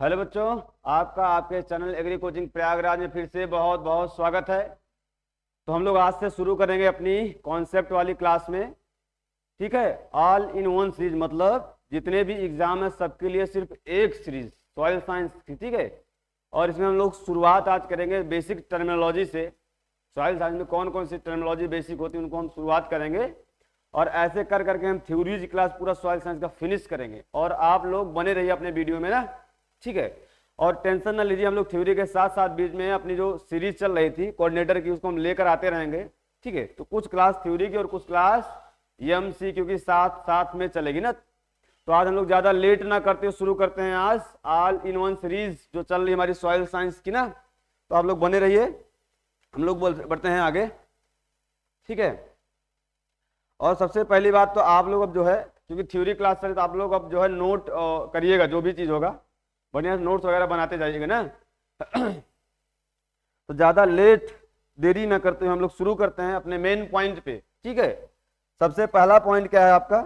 Hello बच्चों, आपका आपके चैनल एग्री कोचिंग प्रयागराज में फिर से बहुत बहुत स्वागत है। तो हम लोग आज से शुरू करेंगे अपनी कॉन्सेप्ट वाली क्लास में। ठीक है, ऑल इन वन सीरीज मतलब जितने भी एग्जाम है सबके लिए सिर्फ एक सीरीज सॉइल साइंस की। ठीक है, और इसमें हम लोग शुरुआत आज करेंगे बेसिक टर्मिनोलॉजी से। सॉइल साइंस में कौन कौन सी टर्मिनोलॉजी बेसिक होती है उनको हम शुरुआत करेंगे, और ऐसे कर करके हम थ्योरीज क्लास पूरा सॉइल साइंस का फिनिश करेंगे। और आप लोग बने रहिए अपने वीडियो में ना, ठीक है। और टेंशन ना लीजिए, हम लोग थ्योरी के साथ साथ बीच में अपनी जो सीरीज चल रही थी कोऑर्डिनेटर की उसको हम लेकर आते रहेंगे। ठीक है, तो कुछ क्लास थ्योरी की और कुछ क्लास एमसीक्यू की साथ साथ में चलेगी ना। तो आज हम लोग ज्यादा लेट ना करते हुए शुरू करते हैं आज ऑल इन वन सीरीज जो चल रही हमारी सॉइल साइंस की ना। तो आप लोग बने रहिए, हम लोग बढ़ते हैं आगे। ठीक है, और सबसे पहली बात तो आप लोग अब जो है, क्योंकि थ्योरी क्लास चले तो आप लोग अब जो है नोट करिएगा, जो भी चीज होगा बढ़िया नोट्स वगैरह बनाते जाइएगा ना। तो ज्यादा लेट देरी ना करते हुए हम लोग शुरू करते हैं अपने मेन पॉइंट पे। ठीक है, सबसे पहला पॉइंट क्या है आपका?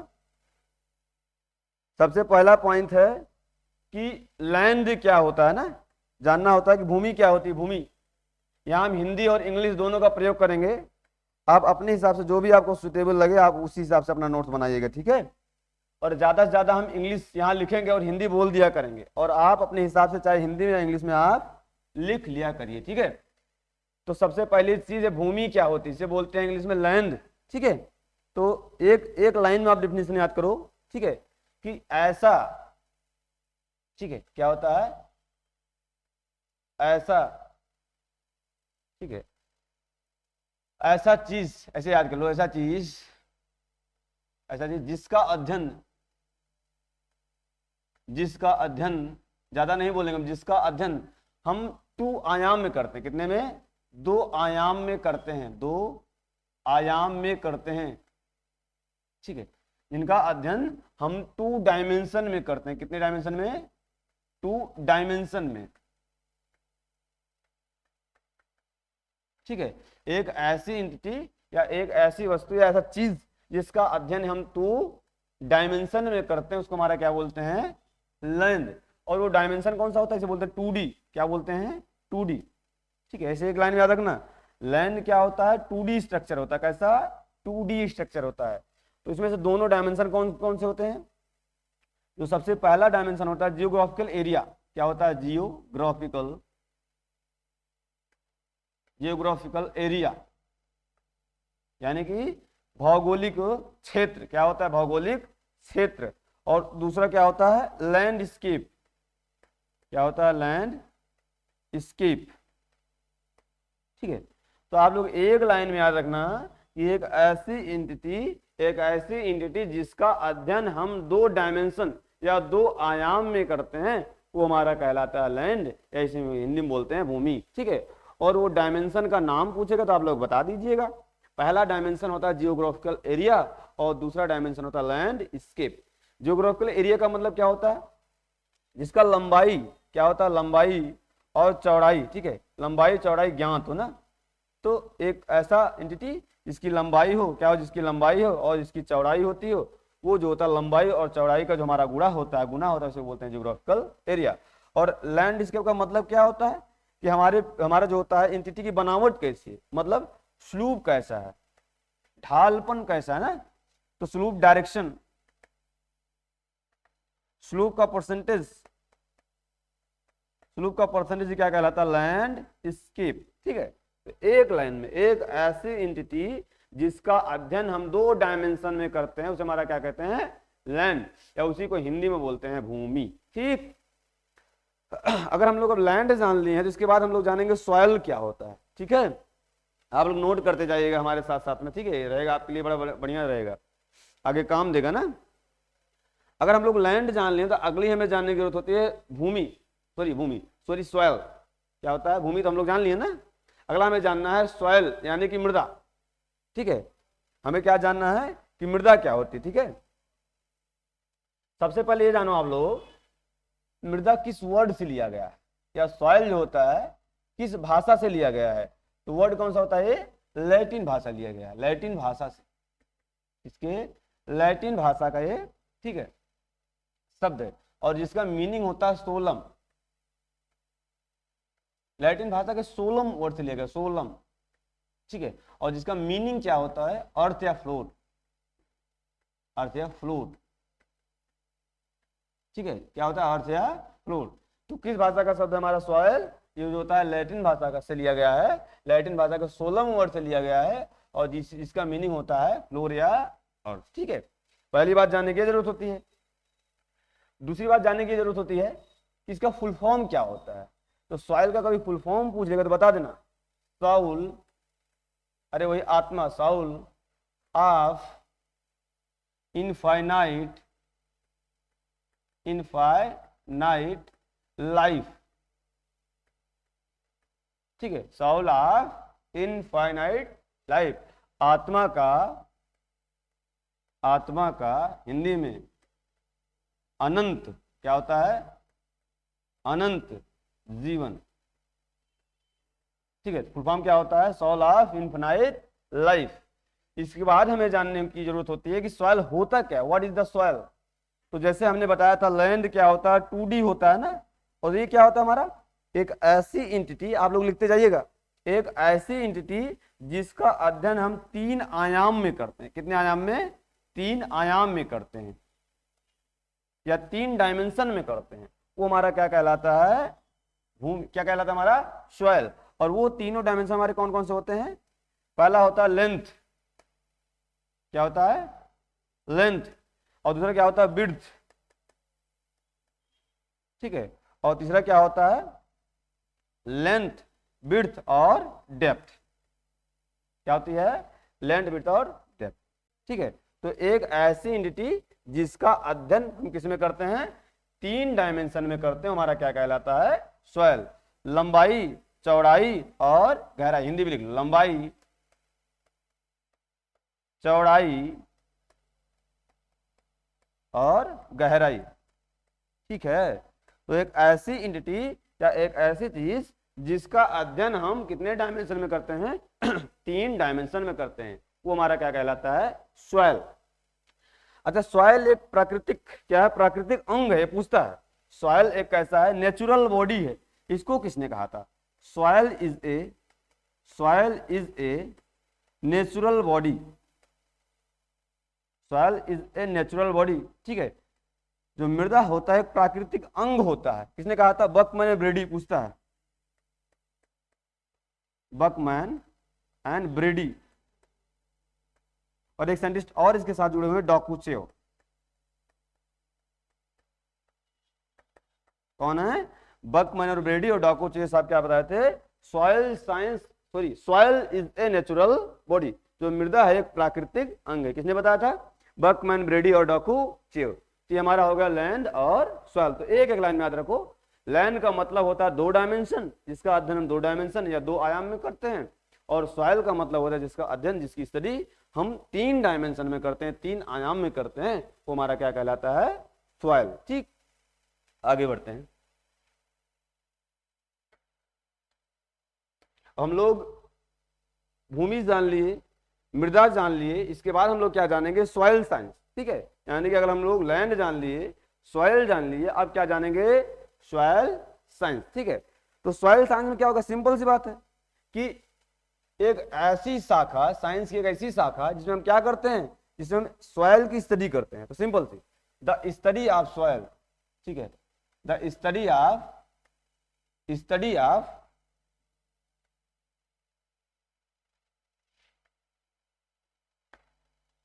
सबसे पहला पॉइंट है कि लैंड क्या होता है ना, जानना होता है कि भूमि क्या होती है। भूमि, यहां हम हिंदी और इंग्लिश दोनों का प्रयोग करेंगे। आप अपने हिसाब से जो भी आपको सुटेबल लगे आप उसी हिसाब से अपना नोट्स बनाइएगा। ठीक है, और ज्यादा से ज्यादा हम इंग्लिश यहाँ लिखेंगे और हिंदी बोल दिया करेंगे, और आप अपने हिसाब से चाहे हिंदी में या इंग्लिश में आप लिख लिया करिए। ठीक है, तो सबसे पहली चीज है भूमि क्या होती है, इसे बोलते हैं इंग्लिश में लैंड। ठीक है, तो एक एक लाइन में आप डिफिनेशन याद करो। ठीक है, कि ऐसा, ठीक है, क्या होता है ऐसा, ठीक है, ऐसा चीज, ऐसे याद कर लो, ऐसा चीज जिसका अध्ययन ज्यादा नहीं बोलेंगे हम, जिसका अध्ययन हम 2 आयाम में करते हैं। कितने में? 2 आयाम में करते हैं, 2 आयाम में करते हैं। ठीक है, जिनका अध्ययन हम 2 डायमेंशन में करते हैं। कितने डायमेंशन में? 2 डायमेंशन में। ठीक है, एक ऐसी एंटिटी या एक ऐसी वस्तु या ऐसा चीज जिसका अध्ययन हम 2 डायमेंशन में करते हैं उसको हमारा क्या बोलते हैं? लैंड। और वो डायमेंशन कौन सा होता है? इसे बोलते हैं 2D। क्या बोलते हैं? 2D। ठीक है, ऐसे एक लाइन में याद रखना, लैंड क्या होता है? 2D स्ट्रक्चर होता है। कैसा? 2D स्ट्रक्चर होता है। तो इसमें से दोनों डायमेंशन कौन कौन से होते हैं? जो सबसे पहला डायमेंशन होता है जियोग्राफिकल एरिया। क्या होता है? जियोग्राफिकल एरिया, यानी कि भौगोलिक क्षेत्र। क्या होता है? भौगोलिक क्षेत्र। और दूसरा क्या होता है? लैंडस्केप। क्या होता है? लैंडस्केप। ठीक है, तो आप लोग एक लाइन में याद रखना कि एक ऐसी एंटिटी जिसका अध्ययन हम 2 डायमेंशन या 2 आयाम में करते हैं वो हमारा कहलाता है लैंड, या इसे हिंदी में बोलते हैं भूमि। ठीक है, और वो डायमेंशन का नाम पूछेगा तो आप लोग बता दीजिएगा। पहला डायमेंशन होता है जियोग्राफिकल एरिया और दूसरा डायमेंशन होता है लैंडस्केप। जियोग्राफिकल एरिया का मतलब क्या होता है? जिसका लंबाई, क्या होता है? लंबाई और चौड़ाई। ठीक है, लंबाई चौड़ाई ज्ञात हो ना, तो एक ऐसा एंटिटी जिसकी लंबाई हो, क्या हो? जिसकी लंबाई हो और जिसकी चौड़ाई होती हो, वो जो होता है लंबाई और चौड़ाई का जो हमारा गुणा होता है उसे बोलते हैं जियोग्राफिकल एरिया। और लैंडस्केप का मतलब क्या होता है कि हमारा जो होता है एंटिटी की बनावट कैसी है, मतलब स्लूप कैसा है, ढालपन कैसा है ना। तो स्लूप डायरेक्शन, स्लूप का परसेंटेज क्या कहलाता है? लैंडस्केप। ठीक है, तो एक लाइन में एक ऐसी एंटिटी जिसका अध्ययन हम 2 डायमेंशन में करते हैं उसे हमारा क्या कहते हैं? लैंड, या उसी को हिंदी में बोलते हैं भूमि। ठीक, अगर हम लोग अब लैंड जान लिए हैं तो इसके बाद हम लोग जानेंगे सॉइल क्या होता है। ठीक है, आप लोग नोट करते जाइएगा हमारे साथ साथ में। ठीक है, रहेगा आपके लिए बड़ा बढ़िया रहेगा, आगे काम देगा ना। अगर हम लोग लैंड जान लें तो अगली हमें जानने की जरूरत होती है सॉइल। क्या होता है? भूमि तो हम लोग जान लिए ना, अगला हमें जानना है सॉइल यानी कि मृदा। ठीक है, हमें क्या जानना है कि मृदा क्या होती है। ठीक है, सबसे पहले ये जानो आप लोग, मृदा किस वर्ड से लिया गया है, या सॉइल जो होता है किस भाषा से लिया गया है? तो वर्ड कौन सा होता है? ये लैटिन भाषा लिया गया है, लैटिन भाषा से। इसके लैटिन भाषा का ये, ठीक है, शब्द है, और जिसका मीनिंग होता है सोलम। लैटिन भाषा के सोलम वर्ड से लिया गया, सोलम, ठीक है। और जिसका मीनिंग क्या होता है, अर्थ या फ्लोट, अर्थ या फ्लोट, ठीक है। क्या होता है, अर्थ या फ्लोट। तो किस भाषा का शब्द है हमारा सॉयल, ये जो होता है लैटिन भाषा का से लिया गया है, लैटिन भाषा का सोलम वर्ड से लिया गया है, और जिसका मीनिंग होता है फ्लोर या अर्थ, ठीक है। पहली बात जानने की जरूरत होती है। दूसरी बात जानने की जरूरत होती है कि इसका फुल फॉर्म क्या होता है। तो सॉइल का कभी फुल फॉर्म पूछ लेगा तो बता देना, साउल, अरे वही आत्मा, साउल ऑफ इनफाइनाइट लाइफ, ठीक है। साउल ऑफ इनफाइनाइट लाइफ, आत्मा का हिंदी में अनंत, क्या होता है, अनंत जीवन, ठीक है। फुल फॉर्म क्या होता है, सॉल ऑफ इनफाइनाइट लाइफ। इसके बाद हमें जानने की जरूरत होती है कि सॉइल होता क्या है, व्हाट इज द सॉइल। तो जैसे हमने बताया था लैंड क्या होता है, 2D होता है ना, और ये क्या होता है हमारा, एक ऐसी इंटिटी, आप लोग लिखते जाइएगा, एक ऐसी इंटिटी जिसका अध्ययन हम 3 आयाम में करते हैं। कितने आयाम में, 3 आयाम में करते हैं, या 3 डायमेंशन में करते हैं, वो हमारा क्या कहलाता है, भूमि, क्या कहलाता है हमारा, सॉइल। और वो तीनों डायमेंशन हमारे कौन कौन से होते हैं, पहला होता है लेंथ, क्या होता है, लेंथ, और दूसरा क्या होता है, विड्थ, ठीक है। और तीसरा क्या होता है, लेंथ, विड्थ और डेप्थ, क्या होती है, लेंथ, विड्थ और डेप्थ, ठीक है। तो एक ऐसी एंटिटी जिसका अध्ययन हम किस में करते हैं, 3 डायमेंशन में करते हैं, हमारा क्या कहलाता है, सॉइल। लंबाई, चौड़ाई और गहराई, हिंदी भी लिख लो, लंबाई, चौड़ाई और गहराई, ठीक है। तो एक ऐसी एंटिटी या एक ऐसी चीज जिसका अध्ययन हम कितने डायमेंशन में करते हैं, 3 डायमेंशन में करते हैं, वो हमारा क्या कहलाता है, सॉइल। अच्छा, सॉइल एक प्राकृतिक, क्या है, प्राकृतिक अंग है, पूछता है। सॉइल एक कैसा है, नेचुरल बॉडी है। इसको किसने कहा था, soil is a natural body, soil is a natural body, ठीक है। जो मृदा होता है प्राकृतिक अंग होता है, किसने कहा था, बकमैन ब्रेडी पूछता है, बकमैन एंड ब्रेडी। और एक साइंटिस्ट और इसके साथ जुड़े हुए हैं, डॉकुचेव, कौन है, बकमैन और ब्रेडी और डॉकुचेव साहब क्या बताए थे, soil is a natural body, जो मृदा है एक प्राकृतिक अंग है, किसने बताया था, बकमैन, ब्रेडी और डॉकुचेव। ये हमारा हो गया लैंड और सॉइल। तो एक एक लाइन में याद रखो, लैंड का मतलब होता है 2 डायमेंशन, जिसका अध्ययन हम 2 डायमेंशन या 2 आयाम में करते हैं, और सॉइल का मतलब होता है जिसका अध्ययन, जिसकी स्टडी हम 3 डायमेंशन में करते हैं, 3 आयाम में करते हैं, वो हमारा क्या कहलाता है, सॉइल, ठीक। आगे बढ़ते हैं, हम लोग भूमि जान लिए, मृदा जान लिए, इसके बाद हम लोग क्या जानेंगे, सॉइल साइंस, ठीक है। यानी कि अगर हम लोग लैंड जान लिए, सॉइल जान लिए, अब क्या जानेंगे, सॉइल साइंस, ठीक है। तो सॉइल साइंस में क्या होगा, सिंपल सी बात है कि एक ऐसी शाखा, साइंस की एक ऐसी शाखा जिसमें हम क्या करते हैं, जिसमें हम सॉइल की स्टडी करते हैं। तो सिंपल सी, द स्टडी ऑफ सॉइल, ठीक है, the study of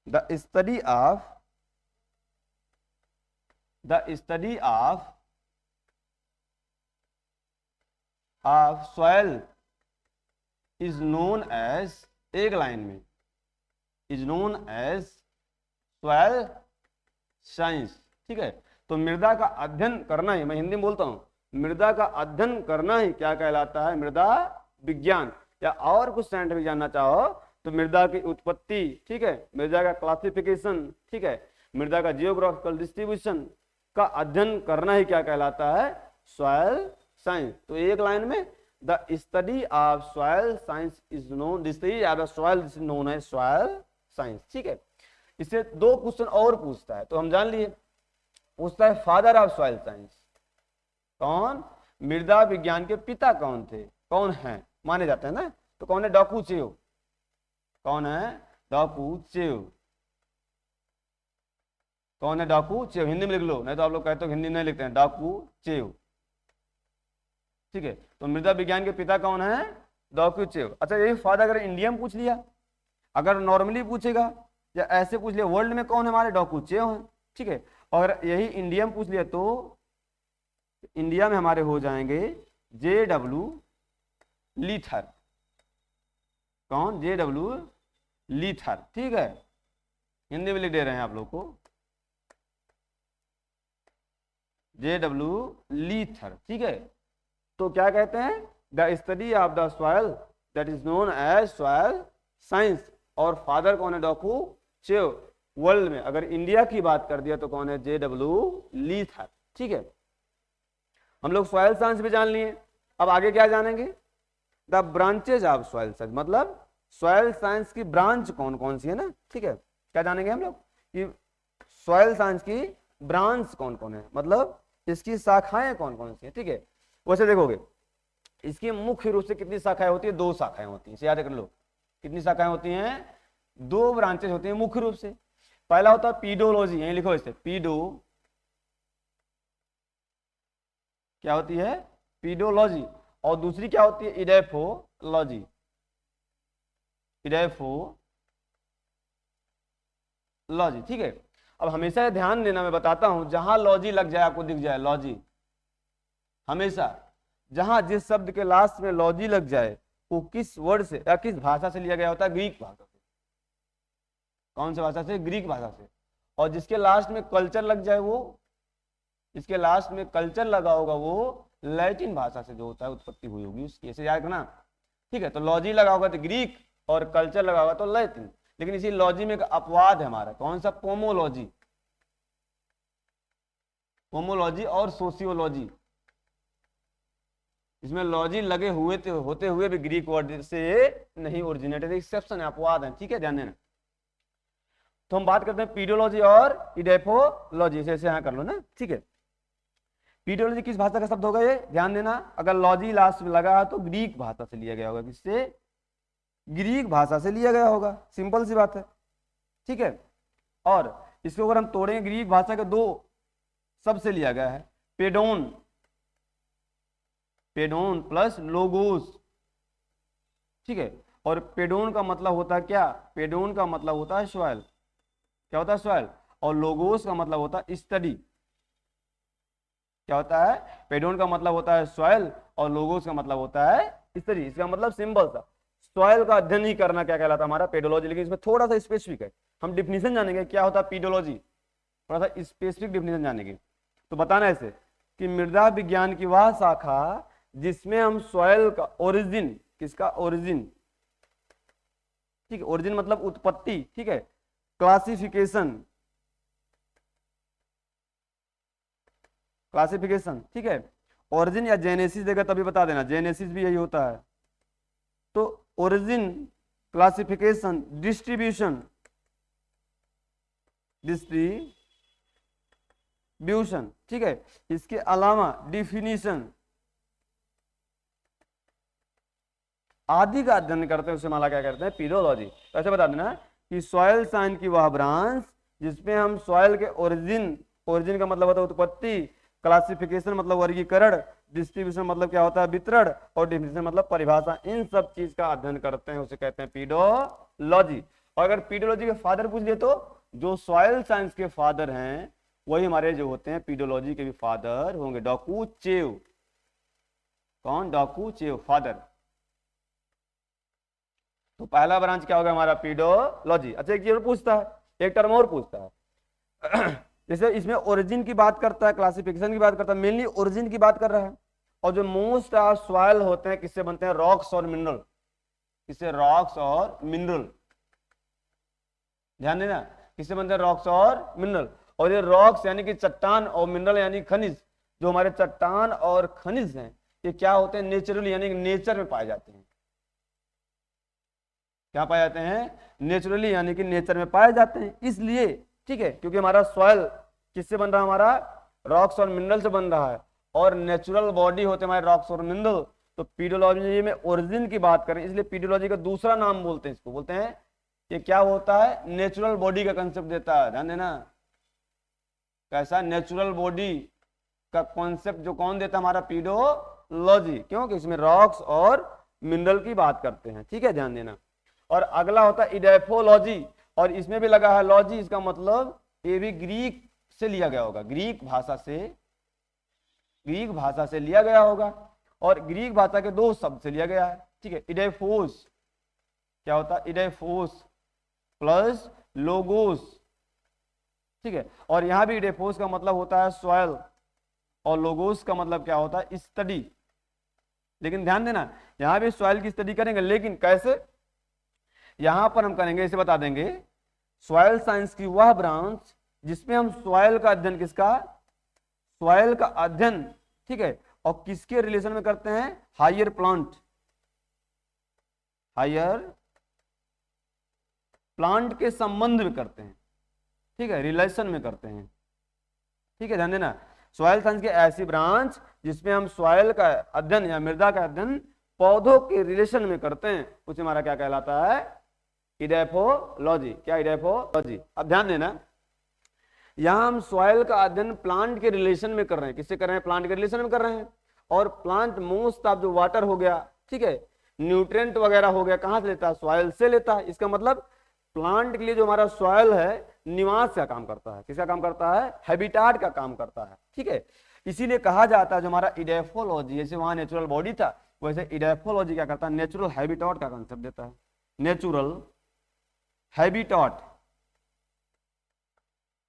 the study of soil is known as, एक लाइन में, is known as soil science, ठीक है। तो मृदा का अध्ययन करना ही, मैं हिंदी में बोलता हूं, मृदा का अध्ययन करना ही क्या कहलाता है, मृदा विज्ञान। या और कुछ साइंटिफिक जानना चाहो तो मृदा की उत्पत्ति, ठीक है, मृदा का क्लासिफिकेशन, ठीक है, मृदा का जियोग्राफिकल डिस्ट्रीब्यूशन का अध्ययन करना ही क्या कहलाता है, सॉइल साइंस। तो एक लाइन में, the study of soil science is known, the study of the soil is known as soil science, ठीक है। इससे 2 क्वेश्चन और पूछता है, तो हम जान लिए, पूछता है फादर ऑफ सॉइल साइंस, कौन, मृदा विज्ञान के पिता कौन थे, कौन है माने जाते हैं ना, तो कौन है डाकूचेव, कौन है डाकूचेव, कौन है डाकूचेव, हिंदी में लिख लो, नहीं तो आप लोग कहते हो हिंदी नहीं लिखते हैं, डाकूचेव। ठीक है, तो मृदा विज्ञान के पिता कौन है, डाकूचेव। अच्छा यही फादर अगर इंडिया में पूछ लिया, अगर नॉर्मली पूछेगा या ऐसे पूछ लिया वर्ल्ड में कौन है हमारे, डाकूचेव हैं। ठीक है, और यही इंडिया में पूछ लिया तो इंडिया में हमारे हो जाएंगे JW लीथर, कौन, JW लीथर। ठीक है, हिंदी में लिख दे रहे हैं आप लोग को, JW लीथर। ठीक है, तो क्या कहते हैं, the study of the soil that is known as soil science, और फादर कौन है, डाकूचेव। वर्ल्ड में अगर इंडिया की बात कर दिया तो कौन है, JW लीथर। ठीक है, हम लोग सॉइल साइंस भी जान लिए, अब आगे क्या जानेंगे, the branches of soil science, मतलब सॉइल साइंस की ब्रांच कौन कौन सी है ना। ठीक है, क्या जानेंगे हम लोग कि सॉइल साइंस की ब्रांच कौन कौन है, मतलब इसकी शाखाएं कौन कौन सी है। ठीक है, वैसे देखोगे इसकी मुख्य रूप से कितनी शाखाएं होती है, 2 शाखाएं होती हैं, इसे याद कर लो, कितनी शाखाएं होती हैं, 2 ब्रांचेज होती हैं मुख्य रूप से। पहला होता है पीडोलॉजी, यही लिखो इसे, पीडो क्या होती है, पीडोलॉजी, और दूसरी क्या होती है, इडेफोलॉजी, इडेफोलॉजी। ठीक है, अब हमेशा ये ध्यान देना, मैं बताता हूं, जहां लॉजी लग जाए आपको दिख जाए, लॉजी, हमेशा जहां जिस शब्द के लास्ट में लॉजी लग जाए वो किस वर्ड से या किस भाषा से लिया गया होता है, ग्रीक भाषा से। कौन सी भाषा से, ग्रीक भाषा से। और जिसके लास्ट में कल्चर लग जाए, वो इसके लास्ट में कल्चर लगा होगा, वो लैटिन भाषा से जो होता है उत्पत्ति हुई होगी उसकी, ऐसे याद रखना। ठीक है, तो लॉजी लगा होगा तो ग्रीक और कल्चर लगा होगा तो लैटिन। लेकिन इसी लॉजी में एक अपवाद है हमारा, कौन सा, पोमोलॉजी, पोमोलॉजी और सोशियोलॉजी। इसमें लॉजी लगे हुए होते हुए भी ग्रीक वर्ड से नहीं ओरिजिनेटेड, एक्सेप्शन है, अपवाद है। ठीक है, ध्यान देना। तो हम बात करते हैं पीडोलॉजी और इडेफोलॉजी, जैसे यहाँ कर लो ना। ठीक है, पीडोलॉजी किस भाषा का शब्द होगा, ये ध्यान देना, अगर लॉजी लास्ट में लगा है तो ग्रीक भाषा से लिया गया होगा, किससे, ग्रीक भाषा से लिया गया होगा, सिंपल सी बात है। ठीक है, और इसको अगर हम तोड़ेंगे, ग्रीक भाषा के 2 शब्द से लिया गया है, पेडोन, पेडोन प्लस लोगोस। ठीक है, और पेडोन का मतलब होता है क्या, पेडोन का मतलब होता है सॉइल, क्या होता है, सॉइल, और लोगोस का मतलब होता है स्टडी। क्या होता है, पेडोन का मतलब होता है सॉइल और लोगोस का मतलब होता है स्टडी। इसका मतलब सिंपल सा, सॉइल का अध्ययन ही करना क्या कहलाता है हमारा, पेडोलॉजी। लेकिन इसमें थोड़ा सा स्पेसिफिक है, हम डिफिनीशन जानेंगे क्या होता है पीडोलॉजी, थोड़ा सा स्पेसिफिक डिफिनीशन जानेंगे। तो बताना ऐसे कि मृदा विज्ञान की वह शाखा जिसमें हम सॉइल का ओरिजिन, किसका ओरिजिन, ठीक है, ओरिजिन मतलब उत्पत्ति, ठीक है, क्लासिफिकेशन, क्लासिफिकेशन, ठीक है, ओरिजिन या जेनेसिस देगा तभी बता देना, जेनेसिस भी यही होता है। तो ओरिजिन, क्लासिफिकेशन, डिस्ट्रीब्यूशन, डिस्ट्रीब्यूशन, ठीक है, इसके अलावा डिफिनीशन आदि का अध्ययन करते हैं, उसे माला क्या करते हैं, पीडोलॉजी। तो ऐसे बता देना कि सॉइल साइंस की वह ब्रांच जिसमें हम सॉइल के ओरिजिन, ओरिजिन का मतलब होता है उत्पत्ति, क्लासिफिकेशन मतलब वर्गीकरण, डिस्ट्रीब्यूशन मतलब क्या होता है वितरण, और डिफिनेशन मतलब परिभाषा, इन सब चीज का अध्ययन करते हैं, उसे कहते हैं पीडोलॉजी। और अगर पीडोलॉजी के फादर पूछ लिए तो जो सॉइल साइंस के फादर हैं वही हमारे जो होते हैं पीडोलॉजी के भी फादर होंगे, डाकूचेव। कौन, डाकूचेव, फादर। तो पहला ब्रांच क्या होगा हमारा, पीडोलॉजी। अच्छा एक चीज और पूछता है, एक टर्म और पूछता है जैसे इसमें ओरिजिन की बात करता है, क्लासिफिकेशन की बात करता है, मेनली ओरिजिन की बात कर रहा है। और जो मोस्ट ऑफ सॉइल होते हैं किससे बनते हैं, रॉक्स और मिनरल, किससे, रॉक्स और मिनरल, ध्यान देना, किससे बनते हैं, रॉक्स और मिनरल। और ये रॉक्स यानी कि चट्टान और मिनरल यानी खनिज, जो हमारे चट्टान और खनिज हैं ये क्या होते हैं, नेचुरली यानी नेचर में पाए जाते हैं। क्या पाए जाते हैं, नेचुरली यानी कि नेचर में पाए जाते हैं। इसलिए ठीक है, क्योंकि हमारा सॉइल किससे बन रहा है, हमारा रॉक्स और मिनरल से बन रहा है, और नेचुरल बॉडी होते हैं हमारे रॉक्स और मिनरल, तो पीडोलॉजी में ओरिजिन की बात करें, इसलिए पीडोलॉजी का दूसरा नाम बोलते हैं, इसको बोलते हैं, ये क्या होता है, नेचुरल बॉडी का कंसेप्ट देता है, ध्यान देना, कैसा, नेचुरल बॉडी का कॉन्सेप्ट जो कौन देता है, हमारा पीडोलॉजी, क्योंकि इसमें रॉक्स और मिनरल की बात करते हैं, ठीक है, ध्यान देना। और अगला होता है इडेफोलॉजी, और इसमें भी लगा है लॉजी, इसका मतलब ये भी ग्रीक से लिया गया होगा, ग्रीक भाषा से लिया गया होगा, और ग्रीक भाषा के दो शब्द से लिया गया है, ठीक है। इडेफोस क्या होता है, इडेफोस प्लस लोगोस, ठीक है। और यहां भी इडेफोस का मतलब होता है सॉइल, और लोगोस का मतलब क्या होता है, स्टडी। लेकिन ध्यान देना, यहां भी सॉइल की स्टडी करेंगे, लेकिन कैसे, यहां पर हम करेंगे, इसे बता देंगे, सॉइल साइंस की वह ब्रांच जिसमें हम सॉइल का अध्ययन, किसका, सॉइल का अध्ययन, ठीक है, और किसके रिलेशन में करते हैं, हायर प्लांट के संबंध में करते हैं, ठीक है, रिलेशन में करते हैं, ठीक है, ध्यान देना। सॉइल साइंस की ऐसी ब्रांच जिसमें हम सॉइल का अध्ययन या मृदा का अध्ययन पौधों के रिलेशन में करते हैं, उसे हमारा क्या कहलाता है, इडेफोलॉजी। क्या, इडेफोलॉजी। अब ध्यान देना, यहां हम सॉइल का अध्ययन प्लांट के रिलेशन में कर रहे हैं, किससे कर रहे हैं, प्लांट के रिलेशन में कर रहे हैं। और प्लांट मोस्ट ऑफ जो वाटर हो गया, ठीक है, न्यूट्रिएंट वगैरह हो गया, कहां से लेता है, सॉइल से लेता है। इसका मतलब प्लांट के लिए जो हमारा सॉइल है निवास का काम करता है, किसका काम करता है, हैबिटाट का काम करता है, ठीक है। इसीलिए कहा जाता है जो हमारा इडेफोलॉजी, जैसे वहां नेचुरल बॉडी था, वैसे इडेफोलॉजी क्या करता है, नेचुरल हैबिटाट का कंसेप्ट देता है, नेचुरल हैबिटाट।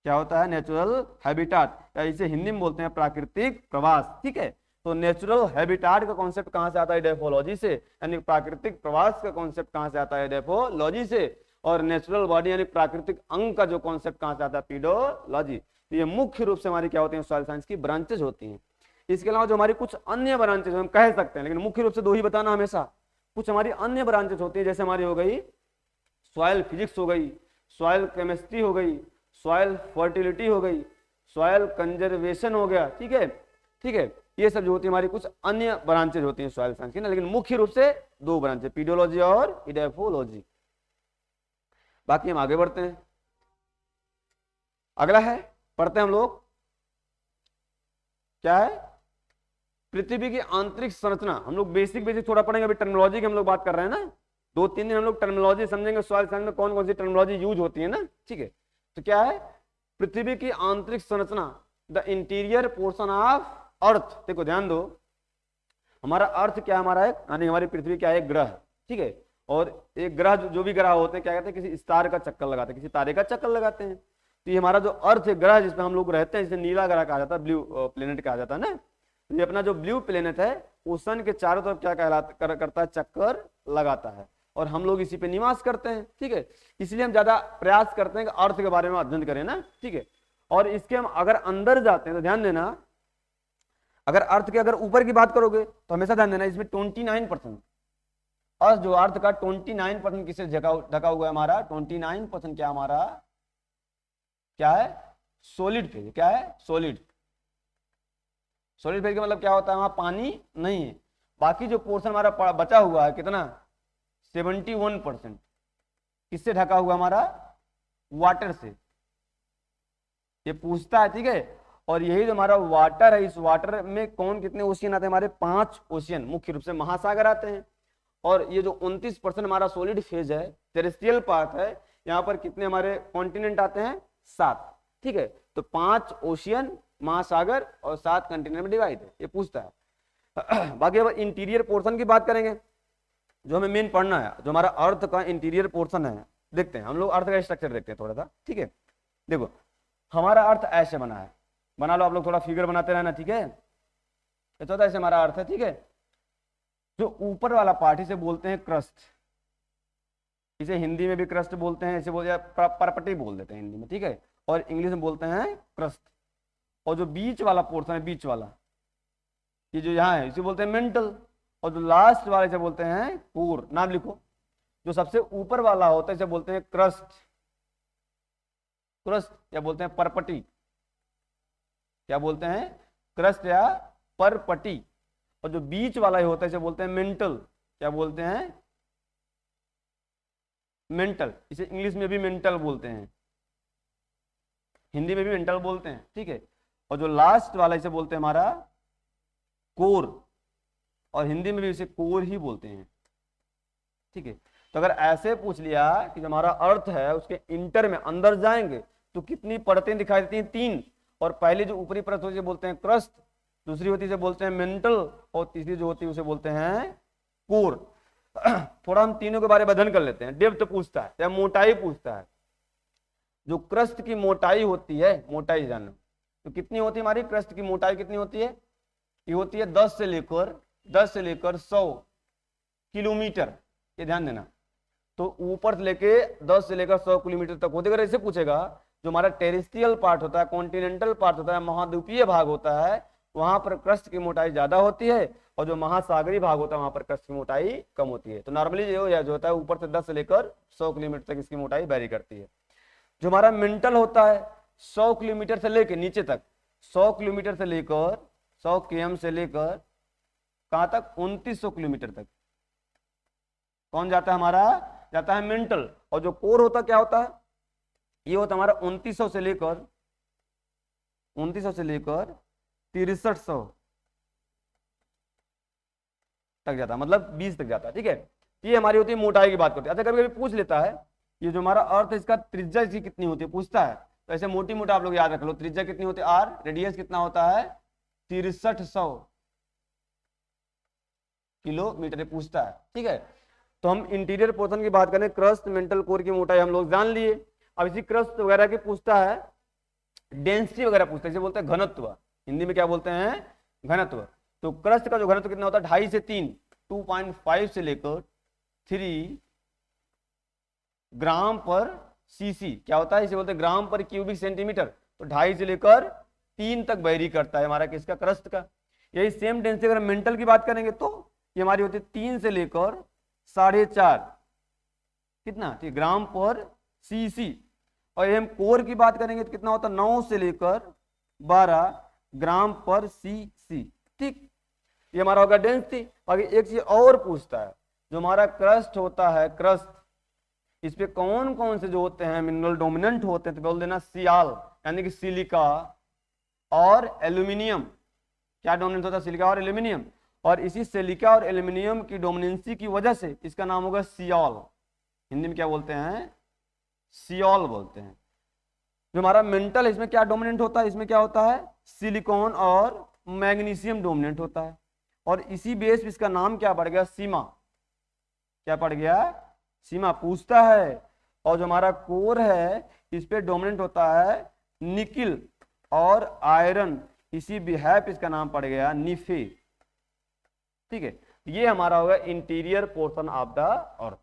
क्या होता है, नेचुरल हैबिटाट, या इसे हिंदी में बोलते हैं प्राकृतिक प्रवास, ठीक है। तो नेचुरल हैबिटाट का कॉन्सेप्ट कहां से आता है, इडेफोलॉजी से, यानी प्राकृतिक प्रवास का कॉन्सेप्ट कहां से आता है, इडेफोलॉजी से। और नेचुरल बॉडी यानी प्राकृतिक अंग का जो कॉन्सेप्ट कहां से आता है, पीडोलॉजी। तो ये मुख्य रूप से हमारी क्या होती है, सॉइल साइंस की ब्रांचेज होती हैं। इसके अलावा जो हमारी कुछ अन्य ब्रांचेज हम कह सकते हैं, लेकिन मुख्य रूप से दो ही बताना हमेशा। कुछ हमारी अन्य ब्रांचेज होती है, जैसे हमारी हो गई सॉइल फिजिक्स हो गई, सॉइल केमिस्ट्री हो गई, सॉइल फर्टिलिटी हो गई, सॉइल कंजर्वेशन हो गया, ठीक है, ठीक है। ये सब जो होती है हमारी कुछ अन्य ब्रांचेज होती हैं सॉइल साइंस की ना, लेकिन मुख्य रूप से दो ब्रांचेज, पीडोलॉजी और इडेफोलॉजी। बाकी हम आगे बढ़ते हैं, अगला है, पढ़ते हैं हम लोग, क्या है, पृथ्वी की आंतरिक संरचना। हम लोग बेसिक थोड़ा पढ़ेंगे, अभी टर्मिनोलॉजी की हम लोग बात कर रहे हैं ना, 2-3 दिन हम लोग टर्मिनोलॉजी समझेंगे, सॉइल साइंस में कौन कौन सी टर्मिनोलॉजी यूज होती है ना, ठीक है। तो क्या है, पृथ्वी की आंतरिक संरचना, the interior portion of earth. देखो ध्यान दो, हमारा अर्थ क्या है, हमारा एक, यानी हमारी पृथ्वी क्या है, एक ग्रह, ठीक है। और एक ग्रह जो भी ग्रह होते हैं क्या कहते हैं, किसी स्टार का चक्कर लगाते हैं, किसी तारे का चक्कर लगाते हैं। तो ये हमारा जो अर्थ है, ग्रह जिसमें हम लोग रहते हैं, जिसे नीला ग्रह कहा जाता है, ब्लू प्लेनेट कहा जाता है ना। तो ये अपना जो ब्लू प्लेनेट है वो सन के चारों तरफ क्या कहलाता करता है, चक्कर लगाता है, और हम लोग इसी पे निवास करते हैं, ठीक है। इसलिए हम ज्यादा प्रयास करते हैं कि अर्थ के बारे में अध्ययन करें ना, ठीक है। और इसके हम अगर अंदर जाते हैं तो ध्यान देना, अगर अर्थ के अगर ऊपर की बात करोगे तो हमेशा ध्यान देना, इसमें 29% अर्थ, जो अर्थ का 29% किससे ढका हुआ है, हमारा 29% क्या, हमारा क्या है, सॉलिड फेज। क्या है, सॉलिड फेज का मतलब क्या होता है, वहां पानी नहीं है। बाकी जो पोर्शन हमारा बचा हुआ है कितना, 71% किससे ढका हुआ, हमारा वाटर से। ये पूछता है, ठीक है। और यही जो हमारा वाटर है, इस वाटर में कौन कितने ओशियन आते हैं, हमारे 5 ओशियन, मुख्य रूप से महासागर आते हैं। और ये जो 29% हमारा सॉलिड फेज है, टेरेस्ट्रियल पार्ट है, यहाँ पर कितने हमारे कॉन्टिनेंट आते हैं, 7, ठीक है। तो 5 ओशियन, महासागर और 7 कंटिनेंट में डिवाइड है, ये पूछता है। बाकी अब इंटीरियर पोर्शन की बात करेंगे, जो हमें मेन पढ़ना है, जो हमारा अर्थ का इंटीरियर पोर्शन है। देखते हैं हम लोग अर्थ का स्ट्रक्चर देखते हैं थोड़ा सा, ठीक है। देखो हमारा अर्थ ऐसे बना है, बना लो आप लोग, थोड़ा फिगर बनाते रहना, ठीक है। ये तो ऐसे हमारा अर्थ है, ठीक है। जो ऊपर वाला पार्ट इसे बोलते हैं क्रस्ट, इसे हिंदी में भी क्रस्ट बोलते हैं, इसे बोलते हैं परपटी बोल देते हैं हिंदी में, ठीक है। और इंग्लिश में बोलते हैं क्रस्ट। और जो बीच वाला पोर्शन है, बीच वाला, ये जो यहाँ है, इसे बोलते हैं मेंटल। और जो लास्ट वाला इसे बोलते हैं कोर। नाम लिखो, जो सबसे ऊपर वाला होता है इसे बोलते हैं क्रस्ट, या बोलते हैं परपटी। क्या बोलते हैं, क्रस्ट या परपटी। और जो बीच वाला ही होता है इसे बोलते हैं मेंटल। क्या बोलते हैं? मेंटल। इसे इंग्लिश में भी मेंटल बोलते हैं, हिंदी में भी मेंटल बोलते हैं, ठीक है। और जो लास्ट वाला इसे बोलते हैं हमारा कोर, और हिंदी में भी इसे कोर ही बोलते हैं, ठीक है। तो अगर ऐसे पूछ लिया कि जो हमारा अर्थ है उसके इंटर में अंदर जाएंगे तो कितनी परतें दिखाई देती हैं? 3। और पहली जो ऊपरी परत होती है बोलते हैं क्रस्ट, दूसरी होती है बोलते हैं मेंटल, और तीसरी जो होती है उसे बोलते हैं कोर। थोड़ा हम तीनों के बारे में अध्ययन कर लेते हैं। डेप्थ पूछता है या मोटाई पूछता है। जो क्रस्ट की मोटाई होती है, मोटाई जानो तो कितनी होती है हमारी क्रस्ट की मोटाई कितनी होती है? ये होती है 10 से लेकर 100 किलोमीटर। ये ध्यान देना। तो ऊपर से लेके 10 से लेकर 100 किलोमीटर तक होती है। अगर ऐसे पूछेगा जो हमारा टेरेस्ट्रियल पार्ट होता है, कॉन्टिनेंटल पार्ट होता है, महाद्वीपीय भाग होता है, वहां पर क्रस्ट की मोटाई ज्यादा होती है, और जो महासागरीय भाग होता है वहां पर क्रस्ट की मोटाई कम होती है। तो नॉर्मली जो होता है ऊपर से 10 से लेकर 100 किलोमीटर तक इसकी मोटाई वेरी करती है। जो हमारा मेंटल होता है 100 किलोमीटर से लेकर नीचे तक, 100 किलोमीटर से लेकर 100 km से लेकर कहां तक? 2900 किलोमीटर तक। कौन जाता है? हमारा जाता है मेंटल। और जो कोर होता क्या होता है? ये होता हमारा 2900 से लेकर 6300 तक जाता है, मतलब 20 तक जाता है, ठीक है। ये हमारी होती है मोटाई की बात करते हैं। अच्छा, कभी कभी पूछ लेता है ये जो हमारा अर्थ है इसका त्रिज्या इसकी कितनी होती है, पूछता है। तो ऐसे मोटी मोटा आप लोग याद रख लो, त्रिज्या कितनी होती है r, रेडियस कितना होता है 6300 किलोमीटर पूछता है, ठीक है। तो हम इंटीरियर पोर्शन की बात करें, क्रस्ट मेंटल कोर की मोटाई हम लोग जान लिए। अब इसी क्रस्ट वगैरह की पूछता है डेंसिटी वगैरह पूछता है, इसे बोलते हैं घनत्व। हिंदी में क्या बोलते हैं? घनत्व। तो क्रस्ट का जो घनत्व कितना होता है? 2.5 से 3, 2.5 से लेकर 3 ग्राम पर सीसी। क्या होता है? इसे बोलते हैं ग्राम पर क्यूबिक सेंटीमीटर। तो 2.5 से लेकर 3 तक वेरी करता है हमारा किसका? क्रस्ट का। यही सेम डेंसिटी अगर मेंटल की बात करेंगे तो ये हमारी होती है 3 से लेकर 4.5 कितना? ठीक, ग्राम पर सीसी। और ये हम कोर की बात करेंगे तो कितना होता है? 9 से लेकर 12 ग्राम पर सीसी, ठीक। ये हमारा होगा डेंसिटी। बाकी एक चीज और पूछता है, जो हमारा क्रस्ट होता है, क्रस्ट, इस पे कौन कौन से जो होते हैं मिनरल डोमिनेंट होते हैं? तो बोल देना सियाल, यानी कि सिलिका और एल्यूमिनियम। क्या डोमिनेंट होता है? सिलिका और एल्यूमिनियम। और इसी सिलिका और एल्यूमिनियम की डोमिनेंसी की वजह से इसका नाम होगा सियाल। हिंदी में क्या बोलते हैं? सियाल बोलते हैं। जो हमारा मेंटल है इसमें क्या डोमिनेंट होता है? इसमें क्या होता है? सिलिकॉन और मैग्नीशियम डोमिनेंट होता है। और इसी बेस पे इसका नाम क्या पड़ गया? सीमा। क्या पड़ गया? सीमा पूछता है। और जो हमारा कोर है इस पे डोमिनेंट होता है निकिल और आयरन, इसी बिहाफ इसका नाम पड़ गया निफे, ठीक है। ये हमारा होगा interior portion of the earth.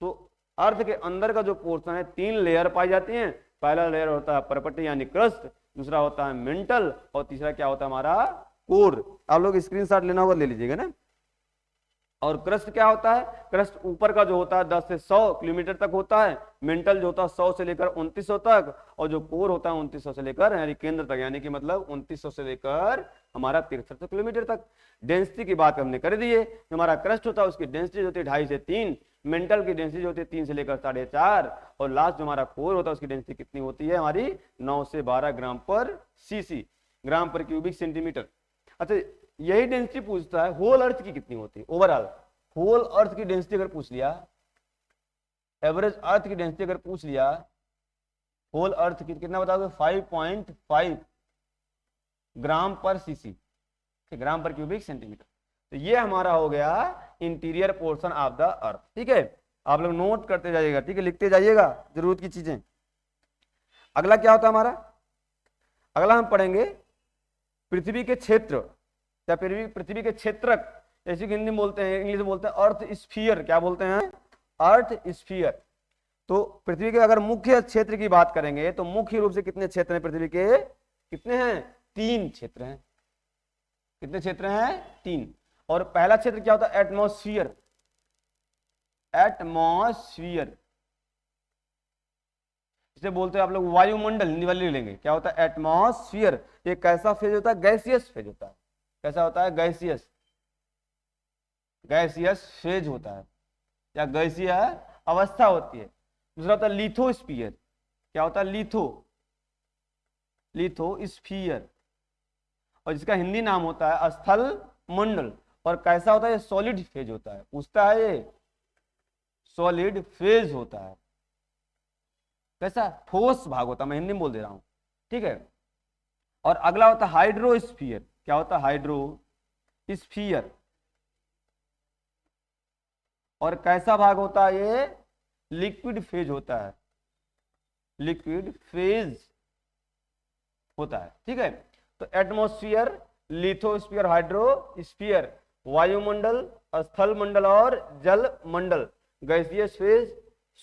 तो अर्थ के अंदर का जो पोर्शन है 3 लेयर पाई जाती हैं। पहला लेयर होता है परपटी यानी क्रस्ट, दूसरा होता है मेंटल, और तीसरा क्या होता है हमारा? कोर। आप लोग स्क्रीनशॉट लेना होगा ले लीजिएगा ना। और क्रस्ट क्या होता है? क्रस्ट ऊपर का जो होता है 10 से 100 किलोमीटर तक होता है। मेंटल जो होता है 100 से लेकर 2900 तक, और जो कोर होता है 2900 से लेकर यानी केंद्र तक, यानी कि मतलब 2900 से लेकर हमारा 6300 किलोमीटर तक। डेंसिटी की बात हमने कर दी है। जो हमारा क्रस्ट होता है उसकी डेंसिटी होती है 2.5 से 3, मेंटल की डेंसिटी होती है 3 से लेकर 4.5, और लास्ट जो हमारा कोर होता है उसकी डेंसिटी कितनी होती है हमारी? 9 से 12 ग्राम पर सीसी, ग्राम पर क्यूबिक सेंटीमीटर। अच्छा, यही डेंसिटी पूछता है होल अर्थ की कितनी होती है ओवरऑल। होल अर्थ की डेंसिटी अगर पूछ लिया, एवरेज अर्थ की डेंसिटी अगर पूछ लिया, होल अर्थ की कितना बताओगे? 5.5 ग्राम पर सीसी, ग्राम पर क्यूबिक सेंटीमीटर। तो ये हमारा हो गया interior portion of the earth, ठीक है। आप लोग नोट करते जाइएगा, ठीक है, लिखते जाइएगा जरूरत की चीजें। अगला क्या होता है हमारा? अगला हम पढ़ेंगे पृथ्वी के क्षेत्र या पृथ्वी के क्षेत्रक, जैसे कि हिंदी में बोलते हैं, इंग्लिश में बोलते हैं अर्थ स्फीयर। क्या बोलते हैं? अर्थ स्फीयर। तो पृथ्वी के अगर मुख्य क्षेत्र की बात करेंगे तो मुख्य रूप से कितने क्षेत्र हैं पृथ्वी के? कितने हैं? 3 क्षेत्र हैं। कितने क्षेत्र हैं? 3। और पहला क्षेत्र क्या होता है? एटमॉस्फियर। एटमॉस्फियर इसे बोलते हैं आप लोग वायुमंडल, हिंदी वाले ले लेंगे। क्या होता है? एटमॉस्फियर। ये कैसा फेज होता है? गैसियस फेज होता है। कैसा होता है? गैसियस। गैसियस फेज होता है या गैसीय अवस्था होती है। दूसरा होता है लिथोस्फीयर। क्या होता है? लिथोस्फीयर, और जिसका हिंदी नाम होता है स्थल मंडल। और कैसा होता है? ये सॉलिड फेज होता है। पूछता है ये सॉलिड फेज होता है। कैसा? ठोस भाग होता है, मैं हिंदी में बोल दे रहा हूं, ठीक है। और अगला होता है हाइड्रोस्फीयर। क्या होता है? हाइड्रोस्फीयर। और कैसा भाग होता है? ये लिक्विड फेज होता है, लिक्विड फेज होता है, ठीक है। तो एटमॉस्फेयर, लिथोस्फीयर, हाइड्रोस्फीयर, वायुमंडल, स्थल मंडल और जल मंडल। गैसीय फेज,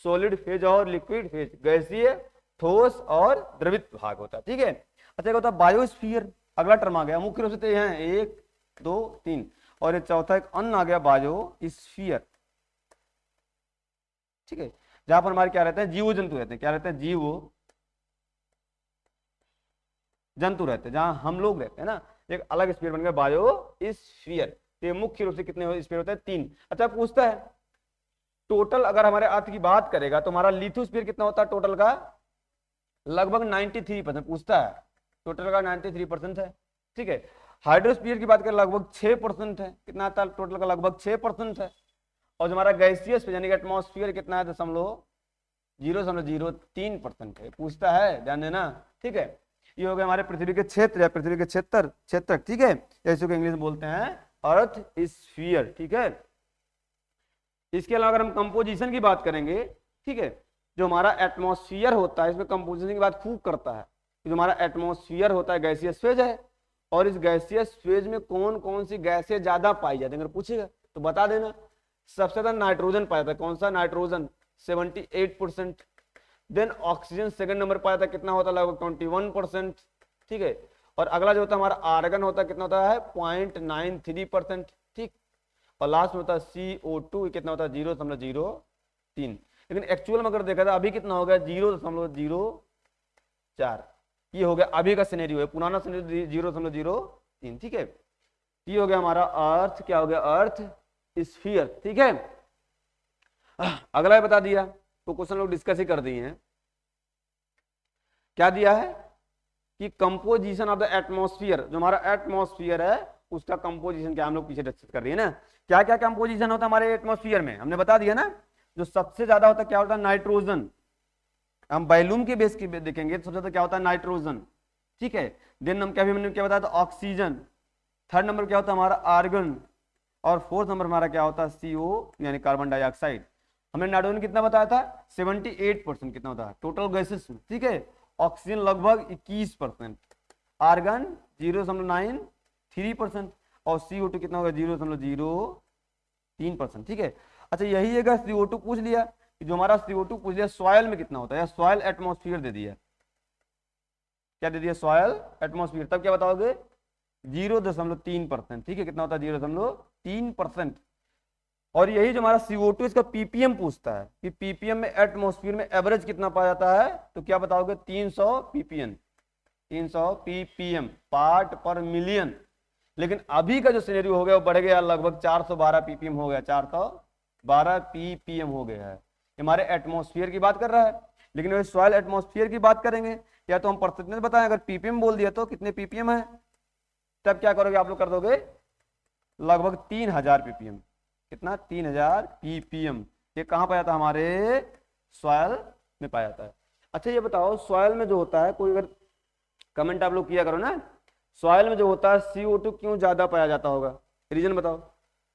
सॉलिड फेज और लिक्विड फेज। गैसीय, ठोस और द्रवित भाग होता है, ठीक है। अच्छा, होता है बायोस्फीयर। अगला टर्म आ गया। मुख्य रूप से तो ये हैं 1 2 3, और ये चौथा एक अन्य आ गया बायोस्फीयर, ठीक है। जहां पर हमारे क्या रहते हैं? जीव जंतु रहते हैं। क्या रहते हैं? जीव जंतु रहते हैं, जहां हम लोग रहते हैं ना। एक अलग स्फीयर बन गया बायोस्फीयर। ये मुख्य रूप से कितने स्फीयर होते हैं? 3। अच्छा, पूछता है टोटल अगर हमारे अर्थ की बात करेगा तो हमारा लिथोस्फीयर कितना होता है टोटल का? लगभग 93%। पूछता है टोटल का 93% है, ठीक है। हाइड्रोस्फीयर की बात करें लगभग 6% है। कितना आता है टोटल का? लगभग 6% है। और जो हमारा गैसियस फेज यानी कि एटमॉस्फेयर कितना है? 0.003% है। पूछता है, ध्यान देना, ठीक है। ये हो गया हमारे पृथ्वी के क्षेत्र या पृथ्वी के क्षेत्र, ठीक है। जैसे को इंग्लिश में बोलते हैं अर्थ स्फीयर, ठीक है। इसके अलावा अगर हम कंपोजिशन की बात करेंगे, ठीक है, जो हमारा एटमॉस्फेयर होता है इसमें कंपोजिशन की बात खूब करता है। जो हमारा एटमॉस्फेयर होता है गैसियस फेज है, और इस गैसियस फेज में कौन कौन सी गैसें ज्यादा पाई जाती है अगर पूछेगा तो बता देना। सबसे ज्यादा नाइट्रोजन पाया था। कौन सा? Nitrogen 78%। Then oxygen second number पाया था। कितना होता है? लगभग 21%, ठीक है। और अगला जो होता है हमारा आर्गन होता है, कितना होता है? 0.93%, ठीक। और लास्ट में होता है CO2, कितना होता है? 0.03। लेकिन एक्चुअल में अगर देखा था अभी कितना हो गया? 0.04। ये हो गया अभी का सिनेरियो है। पुराना सिनेरियो 0.03, ठीक है। ये हो गया हमारा अर्थ। क्या हो गया? अर्थ स्फीयर, ठीक है। अगला ही बता दिया तो क्वेश्चन लोग डिस्कस ही कर दिए हैं। क्या दिया है कि कंपोजिशन ऑफ द एटमॉस्फेयर, जो हमारा एटमॉस्फेयर है उसका कंपोजिशन क्या हम लोग पीछे डिस्कस कर रही है ना। क्या क्या कंपोजिशन होता है हमारे एटमॉस्फेयर में, हमने बता दिया ना। जो सबसे ज्यादा होता है क्या होता है? नाइट्रोजन। हम वॉल्यूम के बेस की देखेंगे तो सबसे ज्यादा क्या होता है? नाइट्रोजन, ठीक है। देन हम क्या बताया था? ऑक्सीजन। थर्ड नंबर क्या होता है हमारा? आर्गन। और फोर्थ नंबर हमारा क्या होता है? CO यानी कार्बन डाइऑक्साइड। हमने नाइट्रोजन कितना बताया था? 78%। कितना होता है टोटल गैसेस में, ठीक है। ऑक्सीजन लगभग 21%, आर्गन 0.93%, और CO2 कितना होगा? 0.03%, ठीक है। अच्छा, यही अगर CO2 पूछ लिया, जो हमारा CO2 पूछ लिया सॉयल में कितना होता है, या सॉयल एटमॉस्फेयर दे दिया। क्या दे दिया? Soil atmosphere. तब क्या बताओगे? 0.3%, ठीक है। कितना होता है? 0.3%। और यही जो हमारा CO2 इसका ppm पूछता है कि ppm में एटमॉस्फेयर में एवरेज कितना पाया जाता है, तो क्या बताओगे? 300 ppm, 300 ppm पार्ट पर मिलियन। लेकिन अभी का जो सिनेरियो हो गया वो बढ़ गया, लगभग 412 ppm हो गया, 412 ppm हो गया है। हमारे एटमॉस्फेयर की बात कर रहा है। लेकिन वही सॉइल एटमॉस्फेयर की बात करेंगे या तो हम परसेंटेज बताएं। अगर ppm बोल दिया तो कितने ppm है, तब क्या करोगे आप लोग? कर दोगे लगभग 3000 ppm। कितना? 3000 ppm। ये कहां पाया जाता है? हमारे सॉयल में पाया जाता है। अच्छा, ये बताओ सॉयल में जो होता है, कोई अगर कमेंट आप लोग किया करो ना, सॉयल में जो होता है CO2 क्यों ज्यादा पाया जाता होगा? रीजन बताओ।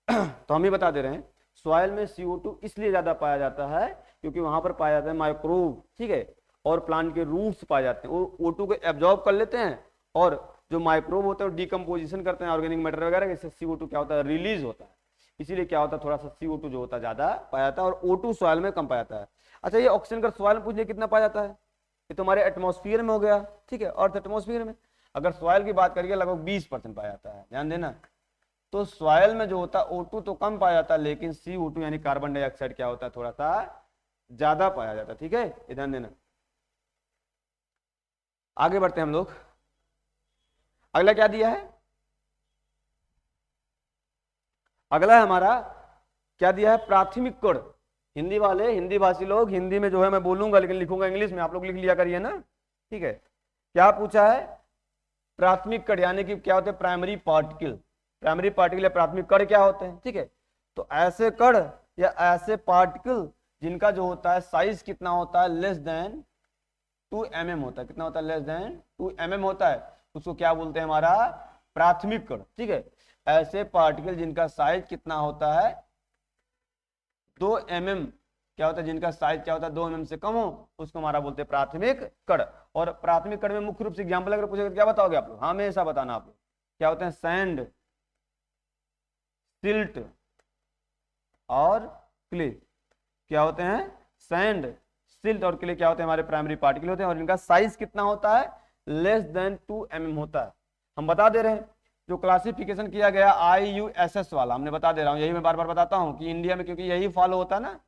तो हम ही बता दे रहे हैं। सॉयल में CO2 इसलिए ज्यादा पाया जाता है क्योंकि वहां पर पाया जाता है माइक्रोब, ठीक है। और प्लांट के रूट्स पाए जाते हैं, वो O2 को एब्जॉर्ब कर लेते हैं, और जो माइक्रोब होते हैं वो डिकम्पोजिशन करते हैं ऑर्गेनिक मैटर वगैरह, इससे CO2 क्या होता है? रिलीज होता है। इसीलिए क्या होता है? थोड़ा सा CO2 जो होता है ज्यादा पाया जाता है, और O2 सॉयल में कम पाया जाता है। अच्छा, ये ऑक्सीजन का सॉयल में पूछ लिया कितना पाया जाता है? ये तो हमारे एटमॉस्फेयर में हो गया, ठीक है, अर्थ एटमॉस्फेयर में। अगर सॉयल की बात करिए लगभग 20% पाया जाता है, ध्यान देना। तो सॉयल में जो होता है O2 तो कम पाया जाता है, लेकिन CO2 यानी कार्बन डाइऑक्साइड क्या होता है? थोड़ा सा ज्यादा पाया जाता है, ठीक है, ये ध्यान देना। आगे बढ़ते हैं हम लोग। अगला क्या दिया है? अगला है हमारा क्या दिया है, प्राथमिक कण। हिंदी वाले, हिंदी भाषी लोग, हिंदी में जो है मैं बोलूंगा लेकिन लिखूंगा इंग्लिश में, आप लोग लिख लिया करिए ना, ठीक है। क्या पूछा है, प्राथमिक कण यानी कि क्या होते हैं, प्राइमरी पार्टिकल। प्राइमरी पार्टिकल या प्राथमिक कण क्या होते हैं, ठीक है। तो ऐसे कण या ऐसे पार्टिकल जिनका जो होता है साइज कितना होता है, लेस देन 2 mm होता है। कितना होता है, लेस देन 2 mm होता है, उसको क्या बोलते हैं, हमारा प्राथमिक कण, ठीक है। ऐसे पार्टिकल जिनका साइज कितना होता है 2 mm, क्या होता है, जिनका साइज क्या होता है 2 mm से कम हो, उसको हमारा बोलते हैं प्राथमिक कण। और प्राथमिक कण में मुख्य रूप से एग्जाम्पल अगर पूछेगा तो क्या बताओगे आप लोग, हमेशा बताना आप लोग, क्या होते हैं, सैंड, सिल्ट और क्ले। क्या होते हैं, सैंड, सिल्ट और क्ले क्या होते हैं, हमारे प्राइमरी पार्टिकल होते हैं, और इनका साइज कितना होता है, लेस देन 2 mm होता है। हम बता दे रहे हैं, जो क्लासिफिकेशन किया गया IUSS वाला, हमने बता दे रहा हूँ, यही मैं बार बार बताता हूँ कि इंडिया में क्योंकि यही फॉलो होता है ना,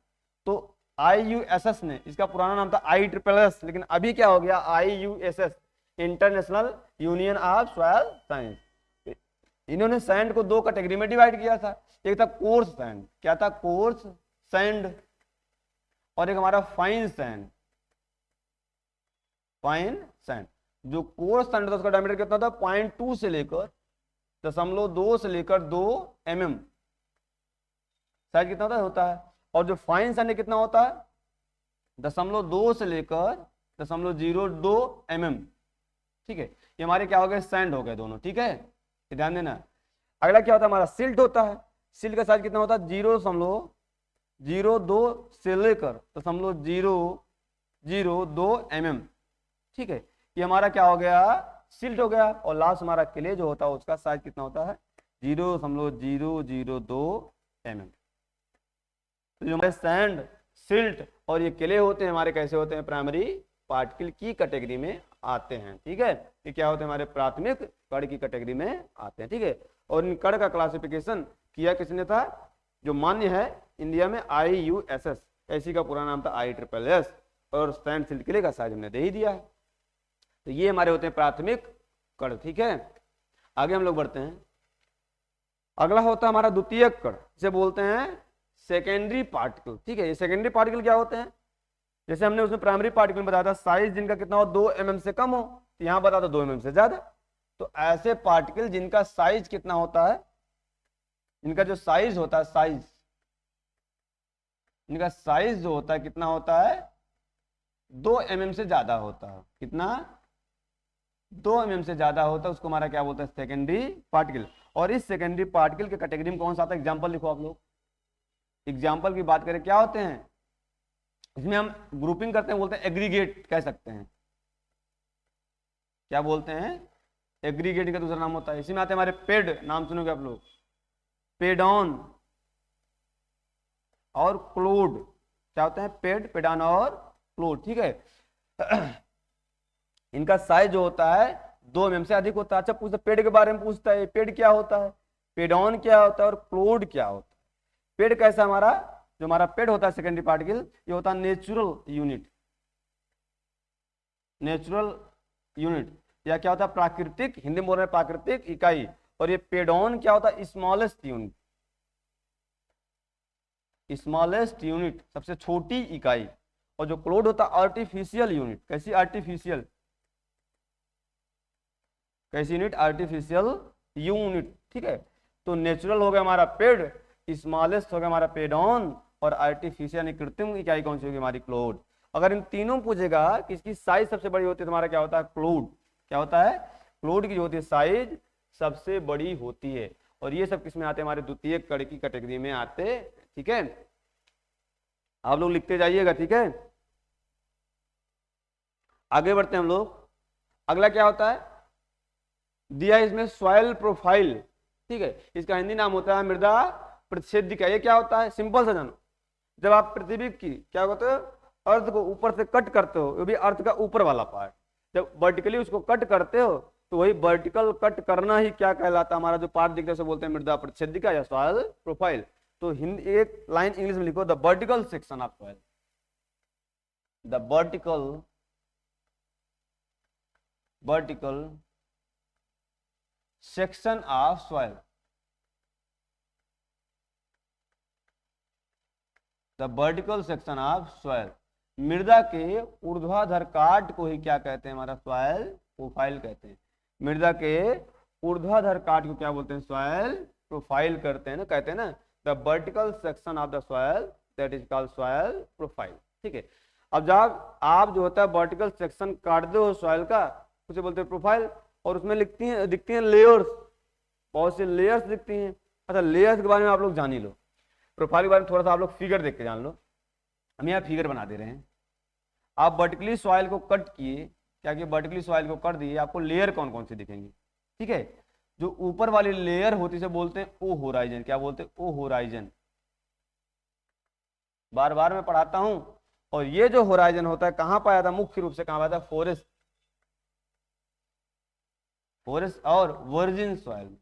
तो IUSS ने, इसका पुराना नाम था ISSS, लेकिन अभी क्या हो गया, IUSS, international union of soil science. इन्होंने सैंड को 2 कैटेगरी में डिवाइड किया था, एक था कोर्स सैंड, क्या था, कोर्स सैंड, और एक हमारा फाइन सैंड। फाइन सैंड, जो कोर्स सैंड था उसका डायमीटर कितना था, 0.2 से लेकर 0.2 से लेकर 2 mm साइज कितना होता है। और जो फाइन सैंड कितना होता है, 0.2 से लेकर 0.02 mm, ठीक है। ये हमारे क्या हो गए, सैंड हो गए दोनों, ठीक है, ये ध्यान देना। अगला क्या होता है, हमारा सिल्ट होता है। सिल्ट का साइज कितना होता है, 0.02 से लेकर 0.002 mm, ठीक है। ये हमारा क्या हो गया, सिल्ट हो गया। और लास्ट हमारा क्ले जो होता है उसका साइज कितना होता है, 0.002 mm। तो जो हमारे सैंड, सिल्ट और ये क्ले होते हैं हमारे कैसे होते हैं, प्राइमरी पार्टिकल की कैटेगरी में आते हैं, ठीक है। ये क्या होते हैं, हमारे प्राथमिक कण की कैटेगरी में आते हैं, ठीक है। और इन कण का क्लासिफिकेशन किया किसने था, जो मान्य है इंडिया में, IUSS, ऐसी का पूरा नाम था ISSS, और सैंड, सिल्ट, क्ले का साइज हमने दे ही दिया है। तो ये हमारे होते हैं प्राथमिक कण, ठीक है। आगे हम लोग बढ़ते हैं। अगला होता है हमारा द्वितीयक कण, जिसे बोलते हैं सेकेंडरी पार्टिकल, ठीक है। ये सेकेंडरी पार्टिकल क्या होते हैं, जैसे हमने उसमें प्राइमरी पार्टिकल में बताया था साइज जिनका कितना हो, 2 mm से कम हो, तो यहां बता दो 2 mm से ज्यादा। तो ऐसे पार्टिकल जिनका साइज कितना होता है, इनका जो साइज होता है, साइज, इनका साइज जो होता है कितना होता है, 2 mm से ज्यादा होता है। कितना, 2 mm से ज्यादा होता है, उसको हमारा क्या बोलता है, सेकेंडरी पार्टिकल। और इस सेकेंडरी पार्टिकल के कैटेगरी में कौन सा आता है, एग्जाम्पल लिखो आप लोग। एग्जाम्पल की बात करें क्या होते हैं, इसमें हम ग्रुपिंग करते हैं, बोलते हैं एग्रीगेट कह सकते हैं। क्या बोलते हैं, एग्रीगेट का दूसरा नाम होता है। इसी में आते हैं हमारे पेड, नाम सुनोगे आप लोग, पेडॉन और क्लोड। क्या होते हैं, पेड, पेडान और क्लोड, ठीक है। इनका साइज जो होता है 2 mm से अधिक होता है। अच्छा पूछता, पेड़ के बारे में पूछता है, पेड़ क्या होता है, पेडॉन क्या होता है और क्लोड क्या होता है। पेड़ कैसा, हमारा जो हमारा पेड़ होता है सेकेंडरी पार्टिकल, ये होता है नेचुरल यूनिट, नेचुरल यूनिट, या क्या होता है, प्राकृतिक, हिंदी में बोल रहे हैं प्राकृतिक इकाई। और ये पेडॉन क्या होता है, स्मॉलेस्ट यूनिट, स्मॉलेस्ट यूनिट, सबसे छोटी इकाई। और जो क्लोड होता है आर्टिफिशियल यूनिट, कैसी आर्टिफिशियल, कैसी यूनिट, आर्टिफिशियल यूनिट, ठीक है। तो नेचुरल हो गया हमारा पेड़, स्मॉलेस्ट हो गया हमारा पेडॉन, और आर्टिफिशियल यानी कृत्रिम इकाई कौन सी होगी, हमारी क्लोड। अगर इन तीनों पूछेगा कि इसकी साइज सबसे बड़ी होती है, तुम्हारा क्या होता है, क्लोड। क्या होता है, क्लोड की जो होती है साइज सबसे बड़ी होती है। और ये सब किसमें आते हैं, हमारे द्वितीय कण की कैटेगरी में आते, ठीक है। आप लोग लिखते जाइएगा, ठीक है। आगे बढ़ते हैं हम लोग। अगला क्या होता है, दिया इसमें सॉइल प्रोफाइल, ठीक है। इसका हिंदी नाम होता है मृदा प्रतिच्छेदिका। ये क्या होता है, सिंपल सा जानो, जब आप पृथ्वी की क्या होता है, अर्थ को ऊपर से कट करते हो, वो भी अर्थ का ऊपर वाला पार्ट, जब वर्टिकली उसको कट करते हो तो वही वर्टिकल कट करना ही क्या कहलाता है, हमारा जो पार्ट दिखता है उसे बोलते हैं मृदा प्रतिच्छेदिका या सॉइल प्रोफाइल। तो हिंदी एक लाइन इंग्लिश में लिखो, the vertical section of soil, the vertical section of soil. The vertical section of soil, मृदा के ऊर्ध्वाधर काट को ही क्या कहते हैं, हमारा सॉइल प्रोफाइल कहते हैं। मृदा के ऊर्ध्वाधर काट को क्या बोलते हैं, सॉइल प्रोफाइल करते हैं ना, कहते हैं ना, the vertical section of the soil that is called soil profile. ठीक है, अब जब आप जो होता है वर्टिकल सेक्शन काटते हो सॉइल का, उसे बोलते हैं प्रोफाइल, और उसमें दिखती हैं लेयर्स, बहुत से लेयर्स दिखती हैं। अच्छा, लेयर्स के बारे में आप लोग जान ही लो, प्रोफाइल के बारे में थोड़ा सा आप लोग फिगर देख के जान लो। हम यहाँ फिगर बना दे रहे हैं, आप वर्टिकली सॉइल को कट किए, क्या कि वर्टिकली सॉइल को कर दिए, आपको लेयर कौन कौन सी दिखेंगी। ठीक है, जो ऊपर वाली लेयर होती है बोलते हैं ओ होराइजन, क्या बोलते हैं, ओ होराइजन, बार बार मैं पढ़ाता हूं। और ये जो होराइजन होता है कहां पाया था, मुख्य रूप से कहां पाया था, फॉरेस्ट, फॉरेस्ट और वर्जिन सॉइल,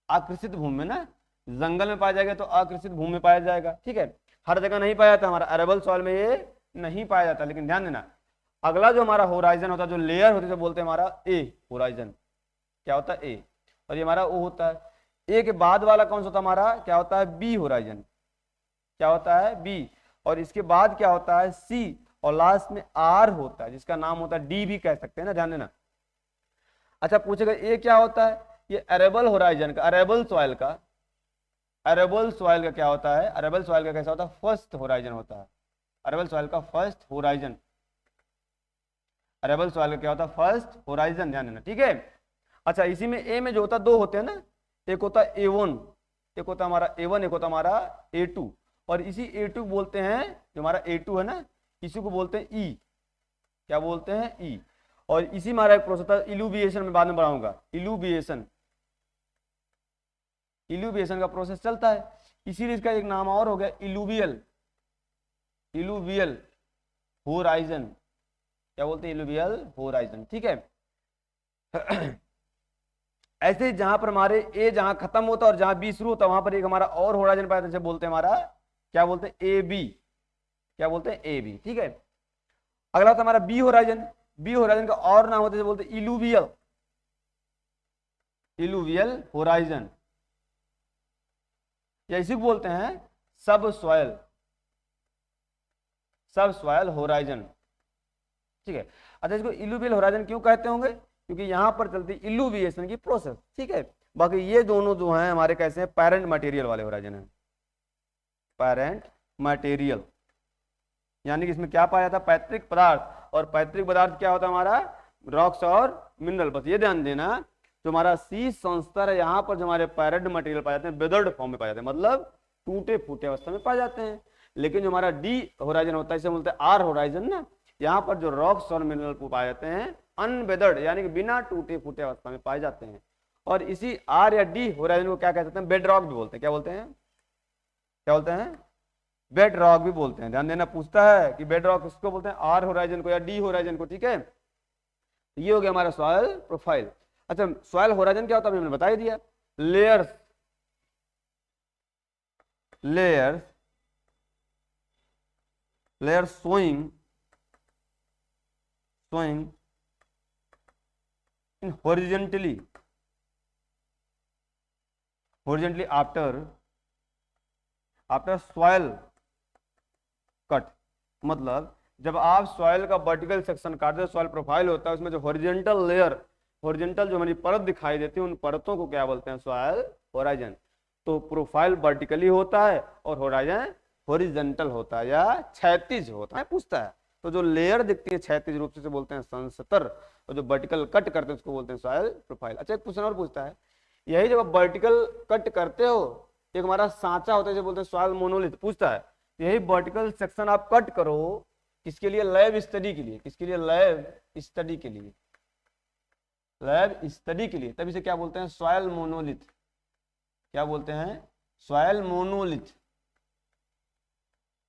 आकृषित भूमि में ना, जंगल में पाया जाएगा तो आकृषित भूमि में पाया जाएगा। ठीक है, हर जगह नहीं पाया जाता, हमारा अरेबल सॉइल में ये नहीं पाया जाता। लेकिन ध्यान देना, अगला जो हमारा होराइजन होता है, जो लेयर होती है, बोलते हैं हमारा ए होराइजन, क्या होता है ए, और ये हमारा ओ होता है। ए के बाद वाला कौन सा होता है हमारा, क्या होता है, बी होराइजन, क्या होता है, बी, और इसके बाद क्या होता है, सी, और लास्ट में आर होता है, जिसका नाम होता है डी भी कह सकते हैं ना, ध्यान देना। अच्छा, पूछेगा ये क्या होता है, ये अरेबल होराइजन का, अरेबल सॉइल का, अरेबल सॉइल का क्या होता है, अरेबल सॉइल का कैसा होता है, फर्स्ट होराइजन होता है, अरेबल सॉइल का फर्स्ट होराइजन, अरेबल सॉइल का क्या होता है, फर्स्ट होराइजन, ध्यान देना। ठीक है, अच्छा, इसी में ए में जो होता है दो होते हैं ना, एक होता है A1, एक होता है हमारा A1, एक होता है हमारा A2, और इसी A2 बोलते हैं, जो हमारा A2 है ना, इसी को बोलते हैं E, क्या बोलते हैं, E। और इसी हमारा एक प्रोसेस होता है इल्यूविएशन, में बाद में बढ़ाऊंगा, इल्यूविएशन, इल्यूविएशन का प्रोसेस चलता है, इसीलिए इसका एक नाम और हो गया इल्यूवियल, इल्यूवियल होराइजन, क्या बोलते हैं, इल्यूवियल होराइजन। ठीक है, ऐसे जहां पर हमारे ए जहां खत्म होता है और जहां बी शुरू होता है, वहां पर एक हमारा और होराइजन पाया जाता है, बोलते हैं हमारा, क्या बोलते हैं, ए बी, क्या बोलते हैं, ए बी। ठीक है, अगला होता है हमारा बी होराइजन, बी होराइजन का और नाम होता है, बोलते हैं इल्यूवियल, इल्यूवियल होराइजन, या इसी को बोलते हैं सब सॉइल, सब सॉइल होराइजन। ठीक है, अच्छा, इसको इल्यूवियल होराइजन क्यों कहते होंगे, क्योंकि यहां पर चलती है इल्यूविएशन की प्रोसेस। ठीक है, बाकी ये दोनों जो हैं हमारे कैसे हैं, पैरेंट मटेरियल वाले होराइजन हैं, पैरेंट मटेरियल, यानी कि इसमें क्या पाया जाता है, पैतृक पदार्थ, और पैतृक पदार्थ क्या होता है हमारा, रॉक्स और मिनरल। बस ये ध्यान देना, जो हमारा सी संस्तर है, यहाँ पर जो हमारे पैरेंट मटेरियल पाए जाते हैं वेदर्ड फॉर्म में पाए जाते हैं, मतलब टूटे फूटे अवस्था में पाए जाते हैं। लेकिन जो हमारा डी होराइजन होता है, इसे बोलते हैं आर होराइजन ना, यहाँ पर जो रॉक्स और मिनरल पाए जाते हैं अनवेदर्ड, यानी कि बिना टूटे फूटे अवस्था में पाए जाते हैं। और इसी आर या डी होराइजन को क्या कह सकते हैं, बेड रॉक भी बोलते हैं, क्या बोलते हैं, क्या बोलते हैं, बेड रॉक भी बोलते हैं। ध्यान देना, पूछता है कि बेड रॉक किसको बोलते हैं, आर होराइजन को या डी होराइजन को। ठीक है, ये हो गया हमारा सॉइल प्रोफाइल। अच्छा, सॉइल होराइजन क्या होता है हमने बता ही दिया, layers, layers, layers showing in horizontally after soil cut, मतलब जब आप सॉइल का वर्टिकल सेक्शन काटते हो, सॉइल प्रोफाइल होता है, उसमें जो हॉरिजॉन्टल लेयर, हॉरिजॉन्टल जो हमारी परत दिखाई देती है, उन परतों को क्या बोलते हैं, सॉइल होराइजन। तो प्रोफाइल वर्टिकली होता है और होराइजन हॉरिजॉन्टल होता है या क्षैतिज होता है, पूछता है। तो जो लेयर दिखती है क्षैतिज रूप से बोलते हैं संस्तर, और जो वर्टिकल कट करते हैं उसको बोलते हैं सॉइल प्रोफाइल। अच्छा, एक क्वेश्चन और पूछता है, यही जब आप वर्टिकल कट करते हो, एक हमारा सांचा होता है जो बोलते हैं सॉइल मोनोलिथ, पूछता है यही वर्टिकल सेक्शन आप कट करो, किसके लिए, लैब स्टडी के लिए, किसके लिए, लैब स्टडी के लिए, लैब स्टडी के लिए, तभी से क्या बोलते हैं, सॉइल मोनोलिथ, क्या बोलते हैं, सॉइल मोनोलिथ।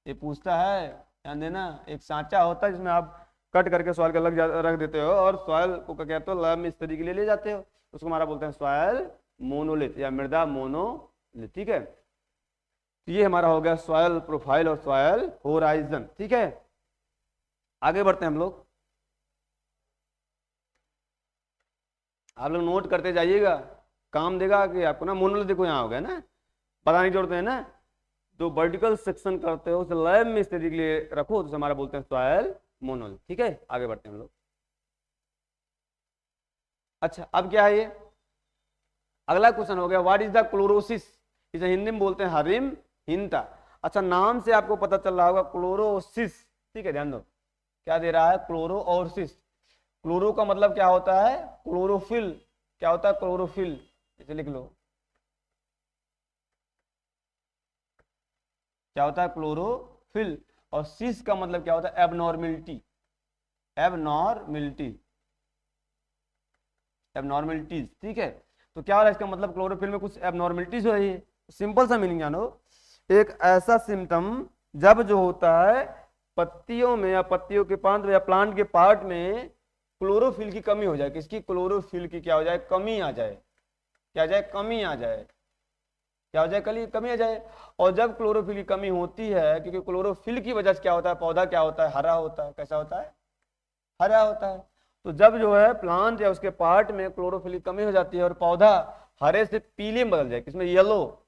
ये पूछता है, ध्यान देना, एक सांचा होता है जिसमें आप कट करके सॉइल का रख देते हो और सॉइल को क्या कहते हो, लैब में स्टडी के लिए ले जाते हो, उसको हमारा बोलते हैं सॉइल मोनोलिथ या मृदा मोनोलिथ। ठीक है, तो ये हमारा हो गया सॉइल प्रोफाइल और सॉइल होराइजन। ठीक है, आगे बढ़ते हैं हम लोग, आप लोग नोट करते जाइएगा, काम देगा कि आपको ना। मोनोलिथ देखो यहाँ हो गया ना, पता नहीं जोड़ते हैं ना, जो वर्टिकल सेक्शन करते हो उसे लैब में स्टडी के लिए रखो, तो हमारा बोलते हैं सॉयल मोनोल। ठीक है, आगे बढ़ते हैं हम लोग। अच्छा, अब क्या है ये अगला क्वेश्चन हो गया, व्हाट इज द क्लोरोसिस, इसे हिंदी में बोलते हैं हरिम हिंता। अच्छा, नाम से आपको पता चल रहा होगा क्लोरोसिस। ठीक है, ध्यान दो क्या दे रहा है, क्लोरो और सिस। क्लोरो का मतलब क्या होता है, क्लोरोफिल। क्या होता है, क्लोरोफिल, इसे लिख लो। क्या होता है, क्लोरोफिल। और सिस का मतलब क्या होता है, एबनॉर्मिलिटी। एबनॉर्मिलिटी, एबनॉर्मिलिटीज। ठीक है, तो क्या हो रहा है इसका मतलब, क्लोरोफिल में कुछ एबनॉर्मिलिटीज हो रही है। सिंपल सा मीनिंग जानो, एक ऐसा सिम्टम जब जो होता है पत्तियों में या पत्तियों के पांत या प्लांट के पार्ट में क्लोरोफिल की कमी हो जाए, किसकी, क्लोरोफिल की क्या हो जाए, कमी आ जाए। क्या आ जाए, कमी आ जाए। क्या हो जाए, कमी आ जाए। और जब क्लोरोफिल की कमी होती है, क्योंकि क्लोरोफिल की वजह से क्या होता है, पौधा क्या होता है, हरा होता है। कैसा होता है, हरा होता है। तो जब जो है प्लांट या उसके पार्ट में क्लोरोफिल की कमी हो जाती है और पौधा हरे से पीले में बदल जाए, किसमें, येलो,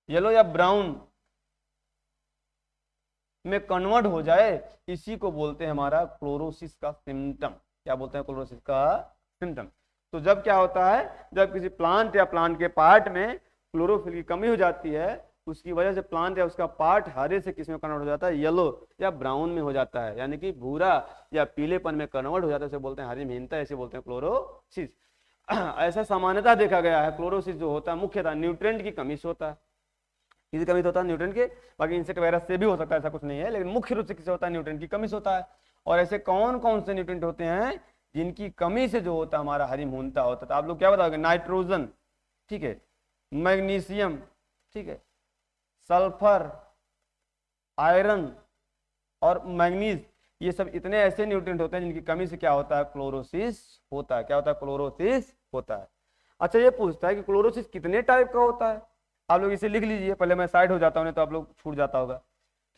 येलो या ब्राउन में कन्वर्ट हो जाए, इसी को बोलते हैं हमारा क्लोरोसिस का सिम्टम। क्या बोलते हैं, क्लोरोसिस का सिम्टम। तो जब क्या होता है, जब किसी प्लांट या प्लांट के पार्ट में क्लोरोफिल की कमी हो जाती है, उसकी वजह से प्लांट या उसका पार्ट हरे से किस में कन्वर्ट हो जाता है, येलो या ब्राउन में हो जाता है, यानी कि भूरा या पीलेपन में कन्वर्ट हो जाता है, उसे बोलते हैं हरिमहीनता, ऐसे बोलते हैं क्लोरोसिस। ऐसा सामान्यतः देखा गया है, क्लोरोसिस जो होता है मुख्यतः न्यूट्रिएंट की कमी से होता है। किसी कमी से होता है, न्यूट्रिएंट के, बाकी इंसेक्ट वगैरह से भी हो सकता है, ऐसा कुछ नहीं है, लेकिन मुख्य रूप से किससे होता है, न्यूट्रिएंट की कमी से होता है। और ऐसे कौन कौन से न्यूट्रिएंट होते हैं जिनकी कमी से जो होता है हमारा हरिमहीनता होता है, तो आप लोग क्या बताओगे, नाइट्रोजन, ठीक है, मैग्नीशियम, ठीक है, सल्फर, आयरन और मैग्नीज, ये सब इतने ऐसे न्यूट्रिएंट होते हैं जिनकी कमी से क्या होता है, क्लोरोसिस होता है। क्या होता है, क्लोरोसिस होता है। अच्छा, ये पूछता है कि क्लोरोसिस कितने टाइप का होता है, आप लोग इसे लिख लीजिए, पहले मैं साइड हो जाता हूँ, नहीं तो आप लोग छूट जाता होगा।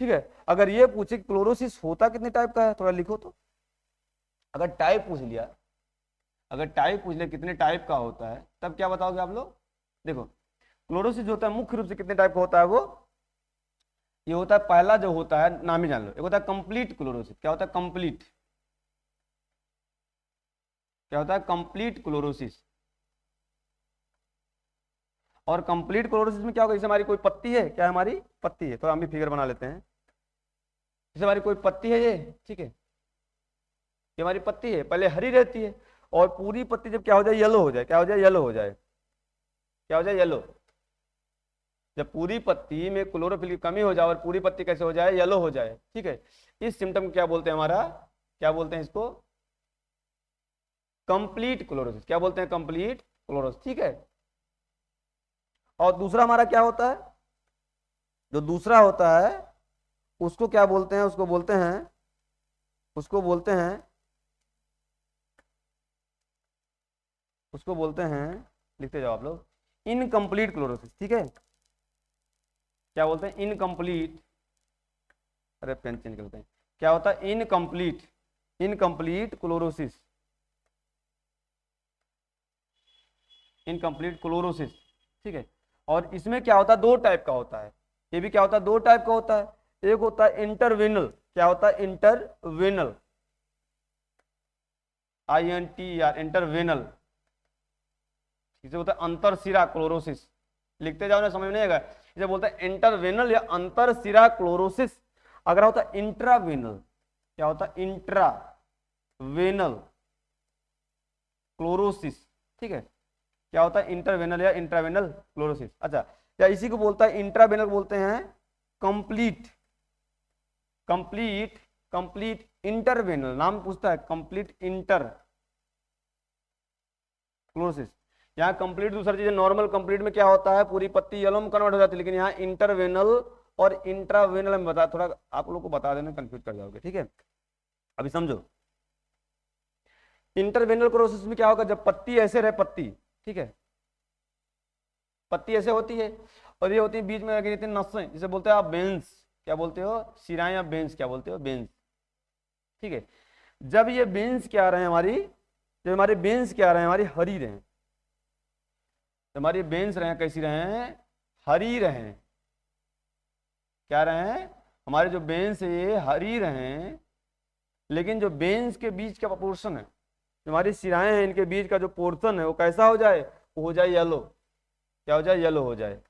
ठीक है, अगर ये पूछे क्लोरोसिस होता कितने टाइप का है, थोड़ा लिखो तो। अगर टाइप पूछ लिया, अगर टाइप पूछ लिया कितने टाइप का होता है, तब क्या बताओगे आप लोग। देखो, क्लोरोसिस जो होता है मुख्य रूप से कितने टाइप का होता है, वो ये होता है, पहला जो होता है नाम ही जान लो, एक होता है कंप्लीट क्लोरोसिस। क्या होता है, कंप्लीट, क्या होता है, कंप्लीट क्लोरोसिस। और कंप्लीट क्लोरोसिस में क्या होगा, जैसे हमारी कोई पत्ती है, क्या है, हमारी पत्ती है, तो हम भी फिगर बना लेते हैं। जैसे हमारी कोई पत्ती है ये, ठीक है, ये हमारी पत्ती है, पहले हरी रहती है, और पूरी पत्ती जब क्या हो जाए, येलो हो जाए। क्या हो जाए, येलो हो जाए। क्या हो जाए, येलो। जब पूरी पत्ती में क्लोरोफिल की कमी हो जाए और पूरी पत्ती कैसे हो जाए, येलो हो जाए। ठीक है, इस सिम्टम को क्या बोलते हैं, हमारा क्या बोलते हैं इसको, कंप्लीट क्लोरोसिस। क्या बोलते हैं, कंप्लीट क्लोरोसिस। ठीक है, और दूसरा हमारा क्या होता है, जो दूसरा होता है उसको क्या बोलते हैं, उसको बोलते हैं, उसको बोलते हैं, उसको बोलते हैं, लिखते जाओ आप लोग, इनकम्प्लीट क्लोरोसिस। ठीक है, क्या बोलते हैं, इनकम्प्लीट, अरे पेन चेंज करते हैं, क्या होता है, incomplete, incomplete chlorosis, incomplete chlorosis. ठीक है, और इसमें क्या होता है, दो टाइप का होता है, ये भी क्या होता है, दो टाइप का होता है। एक होता है इंटरवेनल। क्या होता है, इंटरवेनल, INTER, इंटरवेनल। इसे बोलता है अंतरशिरा क्लोरोसिस। लिखते जाओ ना, समझ में नहीं आएगा। इसे बोलते हैं इंटरवेनल या अंतरशिरा क्लोरोसिस। अगर होता है इंट्रावेनल, क्या होता है, इंट्रावेनल क्लोरोसिस। ठीक है, क्या होता है, इंटरवेनल या इंट्रावेनल क्लोरोसिस। अच्छा, या इसी को बोलता है, इंट्रावेनल बोलते हैं कंप्लीट, कंप्लीट, कंप्लीट इंटरवेनल, नाम पूछता है, कंप्लीट इंटर क्लोरोसिस। यहाँ कंप्लीट दूसरी चीज है, नॉर्मल कंप्लीट में क्या होता है, पूरी पत्ती येलो में कन्वर्ट हो जाती है, लेकिन यहाँ इंटरवेनल और इंट्रावेनल में बता, थोड़ा आप लोगों को बता देना, कंफ्यूज कर जाओगे। ठीक है, अभी समझो, इंटरवेनल क्लोरोसिस में क्या होगा, जब पत्ती ऐसे रहे, पत्ती, ठीक है, पत्ती ऐसे होती है और ये होती है बीच में लगी रहती है नसें, जिसे बोलते हैं आप बेंस। क्या बोलते हो, शिराएं या बेंस, क्या बोलते हो, बेंस। ठीक है, जब ये बेंस क्या आ रहे हैं हमारी, जब हमारे बेंस क्या आ रहे हैं, हमारी हरी रहे, हमारी बेंस रहे कैसी रहे हैं, हरी रहें, क्या रहें, हमारे जो बेंस है ये हरी रहें, लेकिन जो बेंस के बीच का पोर्शन है, जो हमारी सिराएं हैं इनके बीच का जो पोर्शन है वो कैसा हो जाए, वो हो जाए येलो, क्या हो जाए, येलो हो जाए।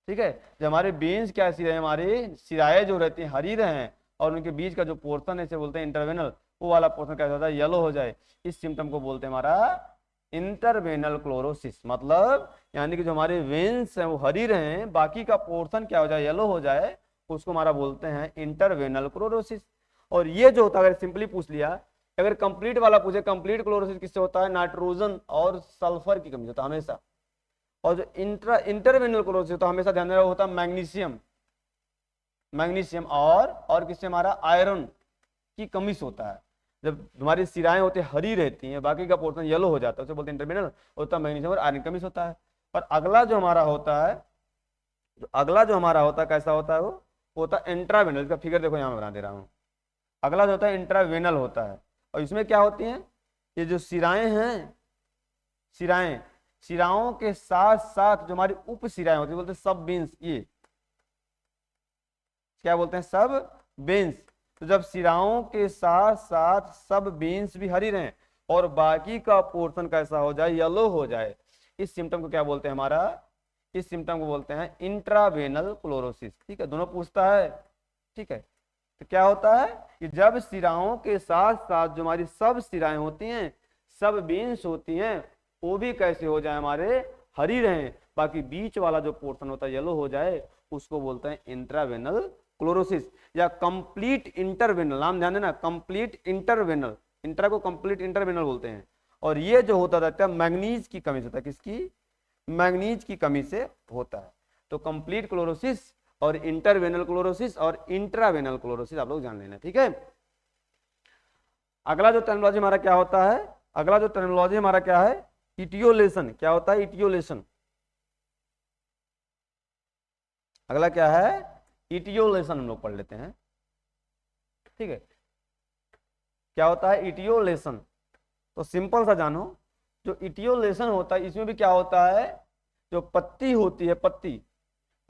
ठीक है, जब हमारे बेंस क्या सिराएं, हमारे सिराएं जो रहती हैं हरी रहें और उनके बीच का जो पोर्शन है इसे बोलते हैं इंटरवेनल, वो वाला पोर्शन कैसा होता है, येलो हो जाए। इस सिम्टम को बोलते हैं हमारा इंटरवेनल क्लोरोसिस। मतलब यानी कि जो हमारे वेन्स हैं वो हरी रहें, बाकी का पोर्शन क्या हो जाए, येलो हो जाए, उसको हमारा बोलते हैं इंटरवेनल क्लोरोसिस। और ये जो होता है, अगर सिंपली पूछ लिया, अगर कंप्लीट वाला पूछे, कंप्लीट क्लोरोसिस किससे होता है, नाइट्रोजन और सल्फर की कमी से होता है हमेशा। और जो इंटरवेनल क्लोरोसिस होता है, हमेशा ध्यान रखना, होता है मैग्नीशियम, मैग्नीशियम और किससे, हमारा आयरन की कमी से होता है। जब हमारी सिराएं होती हरी रहती हैं, बाकी का पोर्शन येलो हो जाता है, उसे बोलते हैं इंटरवेनल, होता है मैग्नीशियम और आयरन कमी से होता है। पर अगला जो हमारा होता है, अगला जो हमारा होता है कैसा होता है, वो होता है इंट्रावेनल। इसका फिगर देखो यहाँ बना दे रहा हूँ। अगला जो होता है इंट्रावेनल होता है, और इसमें क्या होती हैं, ये जो सिराएं हैं, सिराएं, सिराओं के साथ साथ जो हमारी उप सिराएं होती है, बोलते हैं सब बेंस, ये क्या बोलते हैं, सब बेंस। तो जब सिराओं के साथ साथ सब बेंस भी हरी रहें और बाकी का पोर्शन कैसा हो जाए, येलो हो जाए, इस सिम्टम को क्या बोलते हैं, हमारा इस सिम्टम को बोलते हैं इंट्रावेनल क्लोरोसिस। ठीक है, दोनों पूछता है। ठीक है, तो क्या होता है कि जब सिराओं के साथ साथ जो हमारी सब सिराएं होती हैं, सब बेंस होती हैं, वो भी कैसे हो जाए, हमारे हरी रहें, बाकी बीच वाला जो पोर्शन होता है येलो हो जाए, उसको बोलते हैं इंट्रावेनल क्लोरोसिस या कंप्लीट इंटरवेनल। नाम ध्यान देना, कंप्लीट इंटरवेनल, इंट्रा को कंप्लीट इंटरवेनल बोलते हैं। और ये जो होता रहता है मैग्नीज की कमी से होता है, किसकी, मैग्नीज की कमी से होता है। तो कंप्लीट क्लोरोसिस और इंटरवेनल क्लोरोसिस और इंट्रावेनल क्लोरोसिस आप लोग जान लेना। ठीक है, अगला जो टर्मिनोलॉजी हमारा क्या होता है, अगला जो टर्मिनोलॉजी हमारा क्या है, इटियोलेशन। क्या होता है, इटियोलेशन। अगला क्या है, इटियोलेशन, हम लोग पढ़ लेते हैं। ठीक है, क्या होता है इटियोलेशन, तो सिंपल सा जानो, जो इटियोलेशन होता है इसमें भी क्या होता है, जो पत्ती होती है, पत्ती,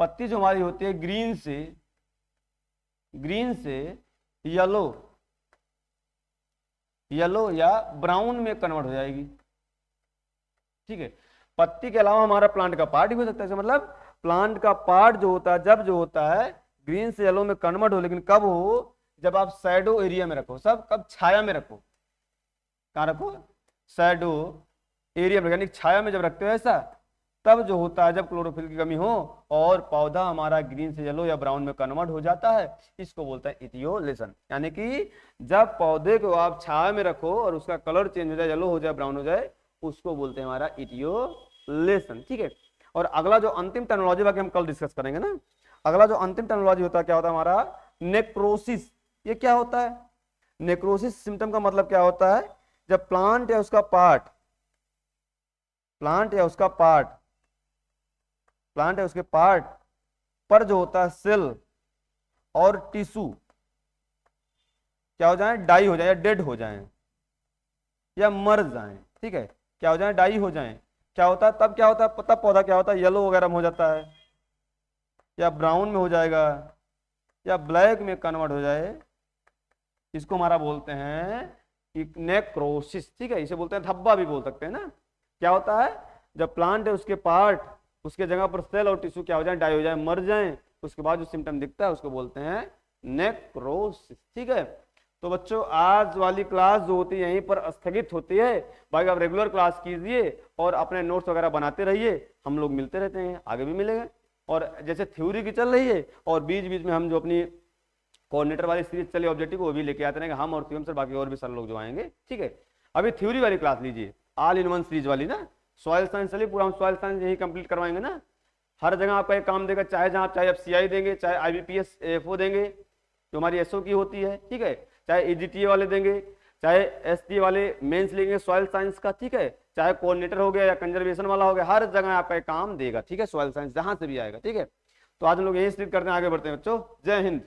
पत्ती जो हमारी होती है ग्रीन से येलो, येलो या ब्राउन में कन्वर्ट हो जाएगी। ठीक है, पत्ती के अलावा हमारा प्लांट का पार्ट भी हो सकता है, मतलब प्लांट का पार्ट जो होता है, जब जो होता है ग्रीन से येलो में कन्वर्ट हो, लेकिन कब हो, जब आप शैडो एरिया में रखो, सब कब, छाया में रखो, कहाँ रखो, शैडो एरिया में, यानी छाया में जब रखते हो ऐसा, तब जो होता है जब क्लोरोफिल की कमी हो और पौधा हमारा ग्रीन से येलो या ब्राउन में कन्वर्ट हो जाता है, इसको बोलता है इटियोलेशन। यानी कि जब पौधे को आप छाया में रखो और उसका कलर चेंज हो जाए, येलो हो जाए, ब्राउन हो जाए, उसको बोलते हैं हमारा इटियोलेशन। ठीक है, और अगला जो अंतिम टर्मिनोलॉजी बाकी हम कल डिस्कस करेंगे ना, अगला जो अंतिम टर्मिनोलॉजी होता है क्या होता है हमारा, नेक्रोसिस। ये क्या होता है, नेक्रोसिस सिम्टम का मतलब क्या होता है, जब प्लांट या उसका पार्ट, प्लांट या उसका पार्ट, प्लांट या उसके पार्ट पर जो होता है सेल और टिश्यू क्या हो जाए, डाई हो जाए या डेड हो जाए या मर जाए। ठीक है, क्या हो जाए, डाई हो जाए। क्या होता है तब, क्या होता है तब, पौधा क्या होता है, येलो वगैरह में हो जाता है या ब्राउन में हो जाएगा या ब्लैक में कन्वर्ट हो जाए, इसको हमारा बोलते हैं नेक्रोसिस। ठीक है, इसे बोलते हैं धब्बा भी बोल सकते हैं ना। क्या होता है, जब प्लांट है उसके पार्ट, उसके जगह पर सेल और टिश्यू क्या हो जाए, डाई हो जाए, मर जाए, उसके बाद जो सिम्टम दिखता है उसको बोलते हैं नेक्रोसिस। ठीक है, तो बच्चों आज वाली क्लास जो होती है यहीं पर स्थगित होती है। बाकी आप रेगुलर क्लास कीजिए और अपने नोट्स वगैरह बनाते रहिए, हम लोग मिलते रहते हैं, आगे भी मिलेंगे। और जैसे थ्योरी की चल रही है और बीच बीच में हम जो अपनी कोऑर्डिनेटर वाली सीरीज चली ऑब्जेक्टिव, वो भी लेके आते रहेंगे हम और शिवम सर, बाकी और भी सर लोग जो आएंगे। ठीक है, अभी थ्योरी वाली क्लास लीजिए, ऑल इन वन सीरीज वाली ना, सॉइल साइंस चलिए, पूरा हम सॉइल साइंस यही कंप्लीट करवाएंगे ना। हर जगह आपका एक काम देगा, चाहे जहाँ चाहे आप CI देंगे, चाहे IBPS AFO देंगे जो हमारी SO की होती है, ठीक है, चाहे EGTA वाले देंगे, चाहे STA वाले मेंस लेंगे सॉइल साइंस का, ठीक है, चाहे कोऑर्डिनेटर हो गया या कंजर्वेशन वाला हो गया, हर जगह आपका एक काम देगा। ठीक है, सॉइल साइंस जहां से भी आएगा। ठीक है, तो आज हम लोग यही स्टार्ट करते हैं, आगे बढ़ते हैं बच्चों। जय हिंद।